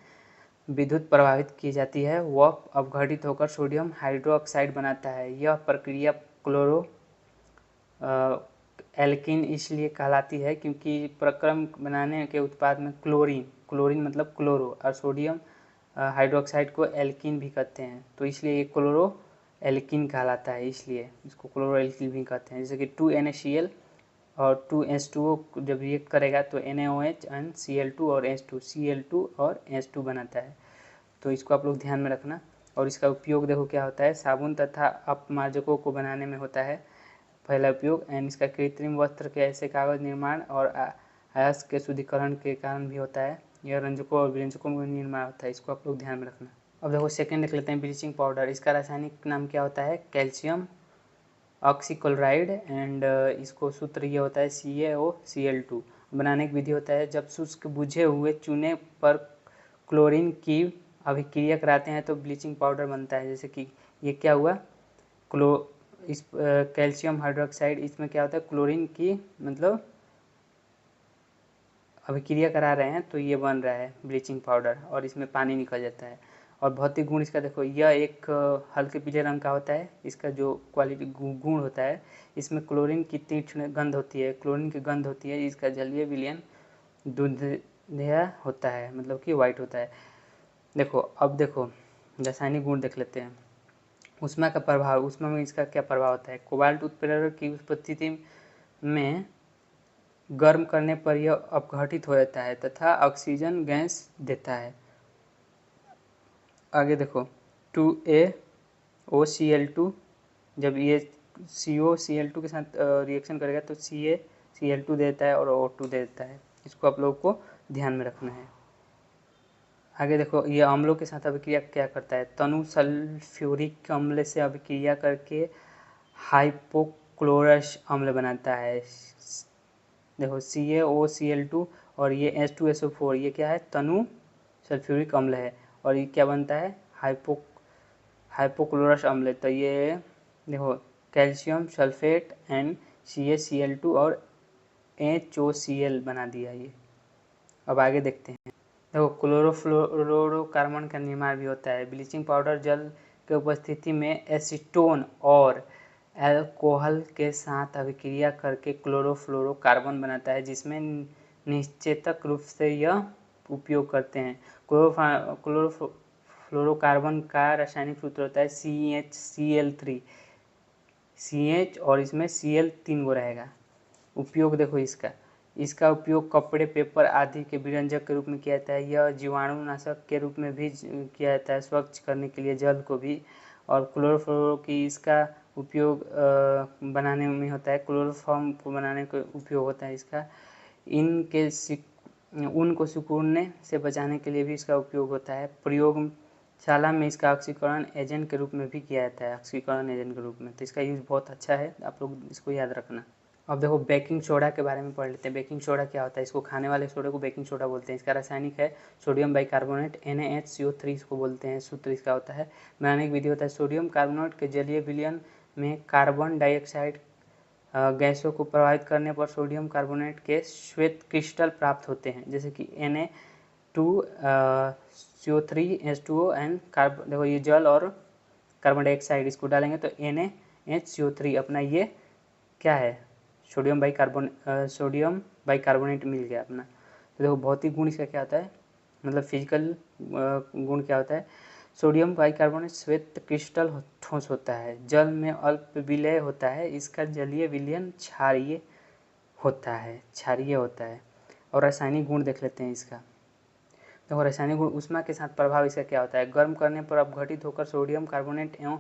विद्युत प्रभावित की जाती है, वह अपघटित होकर सोडियम हाइड्रोक्साइड बनाता है। यह प्रक्रिया क्लोरो एल्किन इसलिए कहलाती है क्योंकि प्रक्रम बनाने के उत्पाद में क्लोरीन मतलब क्लोरो, और सोडियम हाइड्रोक्साइड को एल्किन भी कहते हैं, तो इसलिए ये क्लोरो एल्किन कहलाता है, इसलिए इसको क्लोरो एल्किन भी कहते हैं। जैसे कि 2NaCl और 2H2O जब रिएक्ट करेगा तो NaOH एंड Cl2 और H2 Cl2 और H2 बनाता है। तो इसको आप लोग ध्यान में रखना। और इसका उपयोग देखो क्या होता है, साबुन तथा अपमार्जकों को बनाने में होता है पहला उपयोग। एंड इसका कृत्रिम वस्त्र के ऐसे कागज निर्माण और अयस्क के शुद्धिकरण के कारण भी होता है। यह रंजकों और व्यंजकों में निर्माण होता है, इसको आप लोग ध्यान में रखना। अब देखो सेकंड देख लेते हैं, ब्लीचिंग पाउडर। इसका रासायनिक नाम क्या होता है, कैल्शियम ऑक्सीक्लोराइड, एंड इसको सूत्र ये होता है CaOCl2। बनाने की विधि होता है, जब शुष्क बुझे हुए चूने पर क्लोरीन की अभिक्रिया कराते हैं तो ब्लीचिंग पाउडर बनता है। जैसे कि ये क्या हुआ, इस कैल्शियम हाइड्रोक्साइड, इसमें क्या होता है, क्लोरीन की मतलब अभिक्रिया करा रहे हैं तो ये बन रहा है ब्लीचिंग पाउडर, और इसमें पानी निकल जाता है। और भौतिक गुण इसका देखो, यह एक हल्के पीले रंग का होता है। इसका जो क्वालिटी गुण होता है, इसमें क्लोरीन की तीक्ष्ण गंध होती है, क्लोरीन की गंध होती है। इसका जलीय विलयन दुधिया होता है, मतलब कि वाइट होता है। देखो अब देखो रासायनिक गुण देख लेते हैं। ऊष्मा का प्रभाव, ऊष्मा में इसका क्या प्रभाव होता है, कोबाल्ट उत्प्रेरक की उपस्थिति में गर्म करने पर यह अपघटित हो जाता है तथा ऑक्सीजन गैस देता है। आगे देखो 2AOCl2, जब ये COCl2 के साथ रिएक्शन करेगा तो CaCl2 देता है और O2 देता है। इसको आप लोगों को ध्यान में रखना है। आगे देखो ये अम्लों के साथ अभिक्रिया क्या करता है, तनु सल्फ्यूरिक अम्ल से अभिक्रिया करके हाइपोक्लोरस अम्ल बनाता है। देखो CaOCl2 और ये H2SO4, ये क्या है, तनु सल्फ्यूरिक अम्ल है, और ये क्या बनता है, हाइपोक्लोरस अम्ल। तो ये देखो कैल्शियम सल्फेट एंड CaCl2 और HOCl बना दिया ये। अब आगे देखते हैं, देखो क्लोरोफ्लोरोकार्बन का निर्माण भी होता है। ब्लीचिंग पाउडर जल के उपस्थिति में एसीटोन और अल्कोहल के साथ अभिक्रिया करके क्लोरोफ्लोरोकार्बन बनाता है, जिसमें निश्चेतक रूप से यह उपयोग करते हैं। क्लोरोफ्लोरोकार्बन का रासायनिक सूत्र होता है CHCl3, CH और इसमें Cl 3 गो रहेगा। उपयोग देखो इसका उपयोग कपड़े, पेपर आदि के विरंजक के रूप में किया जाता है। यह जीवाणुनाशक के रूप में भी किया जाता है, स्वच्छ करने के लिए जल को भी। और क्लोरोफ्लोरो की इसका उपयोग बनाने में होता है, क्लोरोफॉर्म को बनाने का उपयोग होता है इसका। ऊन को सिकुड़ने से बचाने के लिए भी इसका उपयोग होता है। प्रयोगशाला में इसका ऑक्सीकरण एजेंट के रूप में भी किया जाता है, ऑक्सीकरण एजेंट के रूप में। तो इसका यूज़ बहुत अच्छा है, आप लोग इसको याद रखना। अब देखो बेकिंग सोडा के बारे में पढ़ लेते हैं। बेकिंग सोडा क्या होता है, इसको खाने वाले सोडे को बेकिंग सोडा बोलते हैं। इसका रासायनिक है सोडियम बाइकार्बोनेट, NaHCO3 इसको बोलते हैं। सूत्र इसका होता है, बनाने की विधि होता है, सोडियम कार्बोनेट के जलीय विलयन में कार्बन डाइऑक्साइड गैसों को प्रभावित करने पर सोडियम कार्बोनेट के श्वेत क्रिस्टल प्राप्त होते हैं, जैसे कि Na2CO3 H2O एंड कार्बन। देखो ये जल और कार्बन डाइऑक्साइड इसको डालेंगे तो NaHCO3 अपना ये क्या है, सोडियम बाइकार्बोनेट मिल गया अपना। तो देखो भौतिक गुण इसका क्या होता है, मतलब फिजिकल गुण क्या होता है, सोडियम बाइकार्बोनेट श्वेत क्रिस्टल ठोस होता है, जल में अल्प विलय होता है, इसका जलीय विलयन क्षारीय होता है। और रासायनिक गुण देख लेते हैं इसका। तो रासायनिक गुण, ऊष्मा के साथ प्रभाव इसका क्या होता है। गर्म करने पर अपघटित होकर सोडियम कार्बोनेट एवं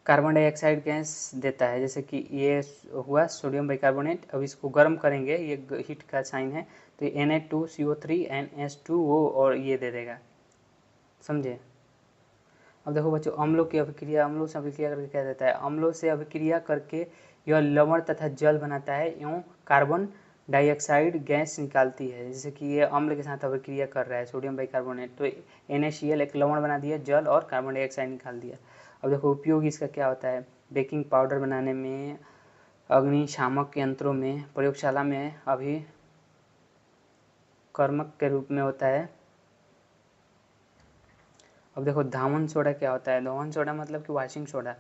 कार्बन डाइऑक्साइड गैस देता है, जैसे कि ये हुआ सोडियम बाइकार्बोनेट। अब इसको गर्म करेंगे, ये हीट का साइन है, तो Na2CO3 NH2O और ये दे देगा, समझे। अब देखो बच्चों, अम्लों की अभिक्रिया, अम्लों से अभिक्रिया करके क्या देता है। अम्लों से अभिक्रिया करके यह लवण तथा जल बनाता है एवं कार्बन डाइऑक्साइड गैस निकालती है। जैसे कि ये अम्ल के साथ अभिक्रिया कर रहा है सोडियम बाइकार्बोनेट, तो NaCl एक लवण बना दिया, जल और कार्बन डाइऑक्साइड निकाल दिया। अब देखो उपयोग इसका क्या होता है। बेकिंग पाउडर बनाने में, अग्निशामक यंत्रों में, प्रयोगशाला में अभिकर्मक के रूप में होता है। अब देखो धावन सोडा क्या होता है। धावन सोडा मतलब कि वॉशिंग सोडा,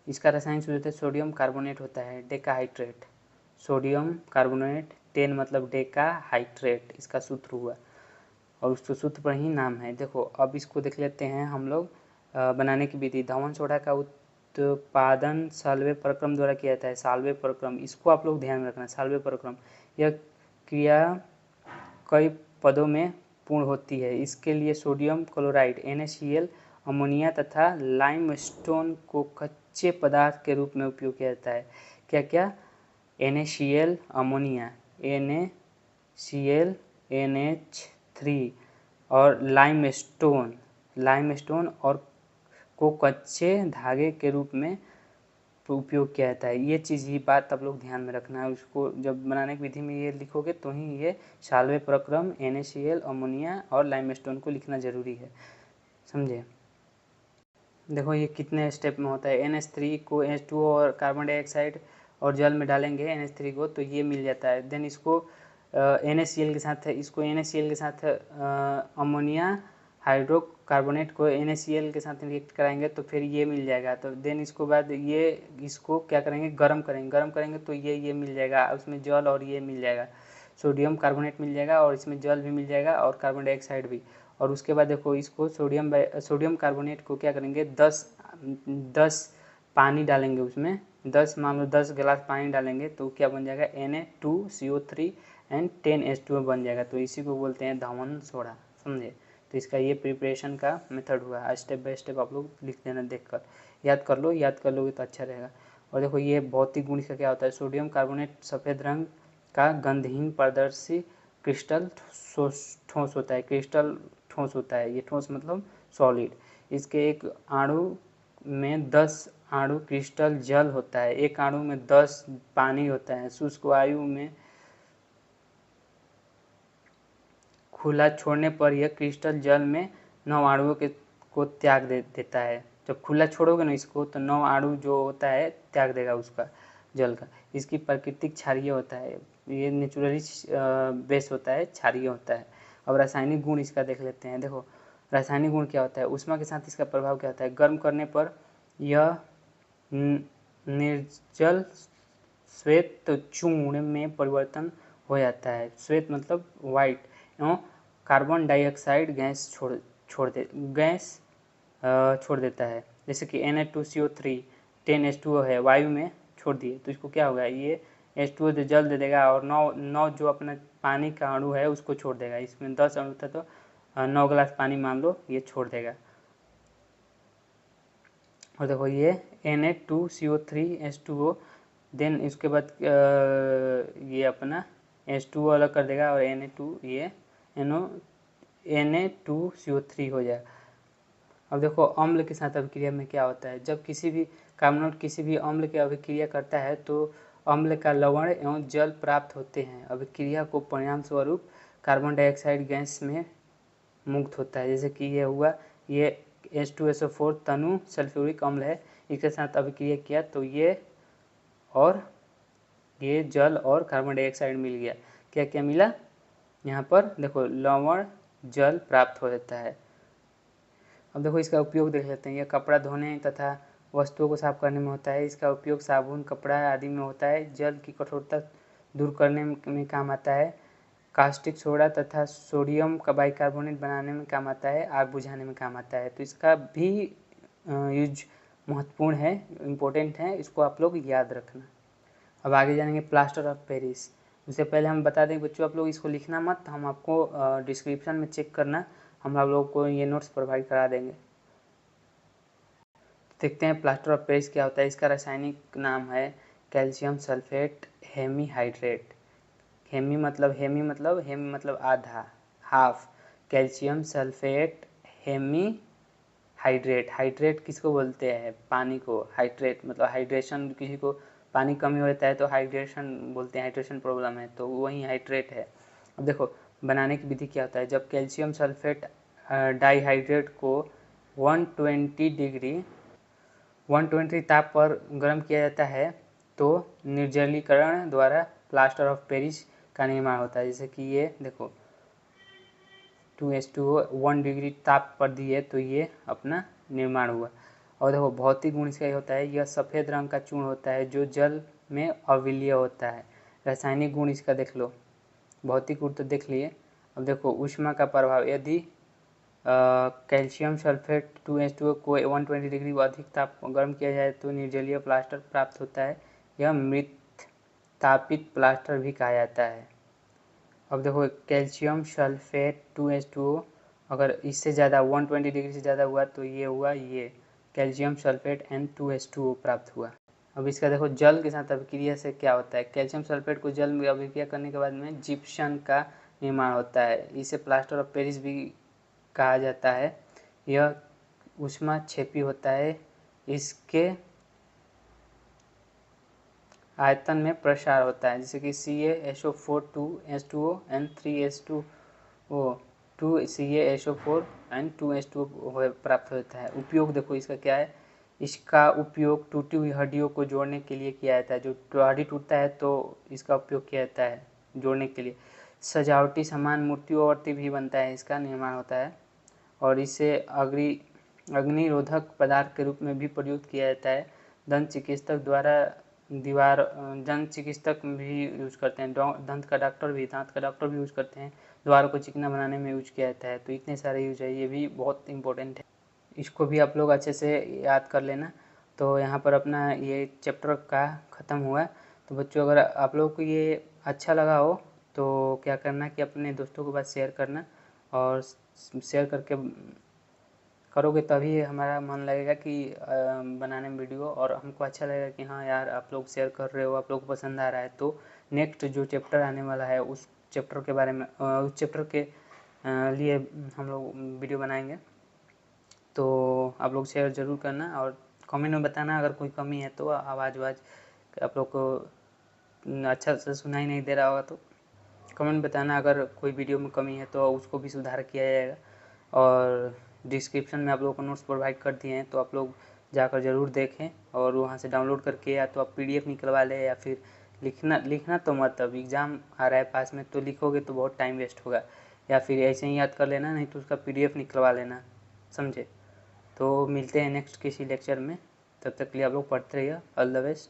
इसका रासायनिक सूत्र सोडियम कार्बोनेट होता है, डेकाहाइड्रेट। सोडियम कार्बोनेट, 10 मतलब डेकाहाइड्रेट, इसका सूत्र हुआ और उसके सूत्र पर ही नाम है। देखो अब इसको देख लेते हैं हम लोग बनाने की विधि। धावन सोडा का उत्पादन साल्वे प्रक्रम द्वारा किया जाता है। साल्वे प्रक्रम, इसको आप लोग ध्यान में रखना, साल्वे प्रक्रम। यह क्रिया कई पदों में पूर्ण होती है। इसके लिए सोडियम क्लोराइड NaCl, अमोनिया तथा लाइमस्टोन को कच्चे पदार्थ के रूप में उपयोग किया जाता है। क्या क्या, NaCl, अमोनिया, NaCl, NH3 और लाइमस्टोन और को कच्चे धागे के रूप में उपयोग किया जाता है। ये चीज़ ही बात आप लोग ध्यान में रखना है। उसको जब बनाने की विधि में ये लिखोगे तो ही ये साल्वे प्रक्रम, NaCl, अमोनिया और लाइमस्टोन को लिखना जरूरी है, समझे। देखो ये कितने स्टेप में होता है। NH3 को H2O और कार्बन डाइऑक्साइड और जल में डालेंगे NH3 को, तो ये मिल जाता है। देन इसको NaCl के साथ, अमोनिया हाइड्रोकार्बोनेट को NaCl के साथ रिएक्ट कराएंगे तो फिर ये मिल जाएगा। तो देन इसको बाद इसको क्या करेंगे, गरम करेंगे तो ये मिल जाएगा, उसमें जल और ये मिल जाएगा, सोडियम कार्बोनेट मिल जाएगा और इसमें जल भी मिल जाएगा और कार्बन डाइऑक्साइड भी। और उसके बाद देखो इसको सोडियम कार्बोनेट को क्या करेंगे, 10 पानी डालेंगे उसमें, 10 मान लो 10 गिलास पानी डालेंगे तो क्या बन जाएगा, Na2CO3 एंड 10H2O बन जाएगा। तो इसी को बोलते हैं धावन सोडा, समझे। तो इसका ये प्रिपरेशन का मेथड हुआ। स्टेप बाय स्टेप आप लोग लिख देना, देख कर याद कर लो, याद कर लोगे तो अच्छा रहेगा। और देखो ये भौतिक गुण इसका क्या होता है। सोडियम कार्बोनेट सफ़ेद रंग का गंधहीन पारदर्शी क्रिस्टल ठोस होता है। क्रिस्टल ठोस होता है, ये ठोस मतलब सॉलिड। इसके एक अणु में 10 अणु क्रिस्टल जल होता है, एक अणु में 10 पानी होता है। शुष्क वायु में खुला छोड़ने पर यह क्रिस्टल जल में 9 अणुओं को त्याग देता है। जब खुला छोड़ोगे ना इसको तो 9 अणु जो होता है त्याग देगा उसका, जल का। इसकी प्राकृतिक क्षारीय होता है, ये नेचुरली बेस होता है, क्षारीय होता है। अब रासायनिक गुण इसका देख लेते हैं। देखो रासायनिक गुण क्या होता है, ऊष्मा के साथ इसका प्रभाव क्या होता है। गर्म करने पर यह निर्जल श्वेत चूर्ण में परिवर्तन हो जाता है। श्वेत मतलब वाइट, एवं कार्बन डाइऑक्साइड गैस छोड़ देता है। जैसे कि Na2CO3 10H2O है, वायु में छोड़ दिए तो इसको क्या होगा, ये H2O जल दे देगा और 9 जो अपना पानी का अणु है उसको छोड़ देगा। इसमें 10 अणु था तो 9 गिलास पानी मान लो ये छोड़ देगा। और देखो ये Na2CO3 H2O, देन इसके बाद ये अपना H2O अलग कर देगा और ये Na2CO3 हो जाएगा। अब देखो अम्ल के साथ अभिक्रिया में क्या होता है। जब किसी भी कार्बोनेट किसी भी अम्ल की अभिक्रिया करता है तो अम्ल का लवण एवं जल प्राप्त होते हैं। अभिक्रिया को परिणाम स्वरूप कार्बन डाइऑक्साइड गैस में मुक्त होता है। जैसे कि ये हुआ, ये H2SO4 तनु सल्फ्यूरिक अम्ल है, इसके साथ अभिक्रिया किया तो ये जल और कार्बन डाइऑक्साइड मिल गया। क्या क्या मिला यहाँ पर, देखो लवण जल प्राप्त हो जाता है। अब देखो इसका उपयोग देख लेते हैं। यह कपड़ा धोने तथा वस्तुओं को साफ करने में होता है। इसका उपयोग साबुन, कपड़ा आदि में होता है। जल की कठोरता दूर करने में काम आता है। कास्टिक सोडा तथा सोडियम का बाइकार्बोनेट बनाने में काम आता है, आग बुझाने में काम आता है। तो इसका भी यूज महत्वपूर्ण है, इम्पोर्टेंट है, इसको आप लोग याद रखना। अब आगे जानेंगे प्लास्टर ऑफ पेरिस। उससे पहले हम बता दें बच्चों, आप लोग इसको लिखना मत, हम आपको डिस्क्रिप्शन में चेक करना, हम आप लोगों को ये नोट्स प्रोवाइड करा देंगे। देखते हैं प्लास्टर ऑफ पेरिस क्या होता है। इसका रासायनिक नाम है कैल्शियम सल्फेट हेमीहाइड्रेट। हेमी मतलब आधा, half, calcium sulphate hemi hydrate. Hydrate किसको बोलते हैं? पानी को। हाइड्रेट मतलब हाइड्रेशन, किसी को पानी कमी होता है तो हाइड्रेशन बोलते हैं, हाइड्रेशन प्रॉब्लम है तो वही हाइड्रेट है। अब देखो बनाने की विधि क्या होता है। जब कैल्शियम सल्फेट डाइहाइड्रेट को 120 ताप पर गर्म किया जाता है तो निर्जलीकरण द्वारा प्लास्टर ऑफ पेरिस का निर्माण होता है। जैसे कि ये देखो 2H2O 1 डिग्री ताप पर दिए तो ये अपना निर्माण हुआ। और देखो भौतिक गुण इसका होता है, यह सफ़ेद रंग का चूर्ण होता है जो जल में अविलीय होता है। रासायनिक गुण इसका देख लो, भौतिक गुण तो देख लिए। अब देखो ऊष्मा का प्रभाव, यदि कैल्शियम सल्फेट 2H2O को 120 डिग्री व अधिक ताप गर्म किया जाए तो निर्जलीय प्लास्टर प्राप्त होता है। यह मृत तापित प्लास्टर भी कहा जाता है। अब देखो कैल्शियम सल्फेट 2H2O अगर इससे ज़्यादा 120 डिग्री से ज़्यादा हुआ तो ये हुआ ये कैल्शियम सल्फेट एंड 2H2O प्राप्त हुआ। अब इसका देखो जल के साथ अभिक्रिया से क्या होता है। कैल्शियम सल्फेट को जल में अभिक्रिया करने के बाद में जिप्सम का निर्माण होता है। इसे प्लास्टर ऑफ पेरिस भी कहा जाता है। यह ऊष्मा क्षेपी होता है, इसके आयतन में प्रसार होता है। जैसे कि CaSO4 2H2O and 3H2O 2CaSO4 and 2H2O प्राप्त होता है। उपयोग देखो इसका क्या है। इसका उपयोग टूटी हुई हड्डियों को जोड़ने के लिए किया जाता है। जो हड्डी टूटता है तो इसका उपयोग किया जाता है जोड़ने के लिए। सजावटी सामान मूर्तियों और भी बनता है, इसका निर्माण होता है। और इसे अग्निरोधक पदार्थ के रूप में भी प्रयुक्त किया जाता है। दंत चिकित्सक भी यूज करते हैं। दांत का डॉक्टर भी यूज करते हैं। दीवारों को चिकना बनाने में यूज किया जाता है। तो इतने सारे यूज है, ये भी बहुत इंपॉर्टेंट है, इसको भी आप लोग अच्छे से याद कर लेना। तो यहाँ पर अपना ये चैप्टर का ख़त्म हुआ। तो बच्चों अगर आप लोग को ये अच्छा लगा हो तो क्या करना कि अपने दोस्तों के पास शेयर करना, और शेयर करके करोगे तभी हमारा मन लगेगा कि बनाने में वीडियो, और हमको अच्छा लगेगा कि हाँ यार आप लोग शेयर कर रहे हो, आप लोग को पसंद आ रहा है। तो नेक्स्ट जो चैप्टर आने वाला है उस चैप्टर के बारे में उस चैप्टर के लिए हम लोग वीडियो बनाएंगे। तो आप लोग शेयर ज़रूर करना और कमेंट में बताना अगर कोई कमी है तो। आवाज़ आप लोग को अच्छा से सुनाई नहीं दे रहा होगा तो कमेंट बताना। अगर कोई वीडियो में कमी है तो उसको भी सुधार किया जाएगा। और डिस्क्रिप्शन में आप लोगों को नोट्स प्रोवाइड कर दिए हैं तो आप लोग जाकर ज़रूर देखें, और वहाँ से डाउनलोड करके या तो आप PDF निकलवा लें या फिर लिखना तो मत। अब एग्ज़ाम आ रहा है पास में, तो लिखोगे तो बहुत टाइम वेस्ट होगा, या फिर ऐसे ही याद कर लेना, नहीं तो उसका PDF निकलवा लेना, समझे। तो मिलते हैं नेक्स्ट किसी लेक्चर में, तब तक के लिए आप लोग पढ़ते रहिए। All the best.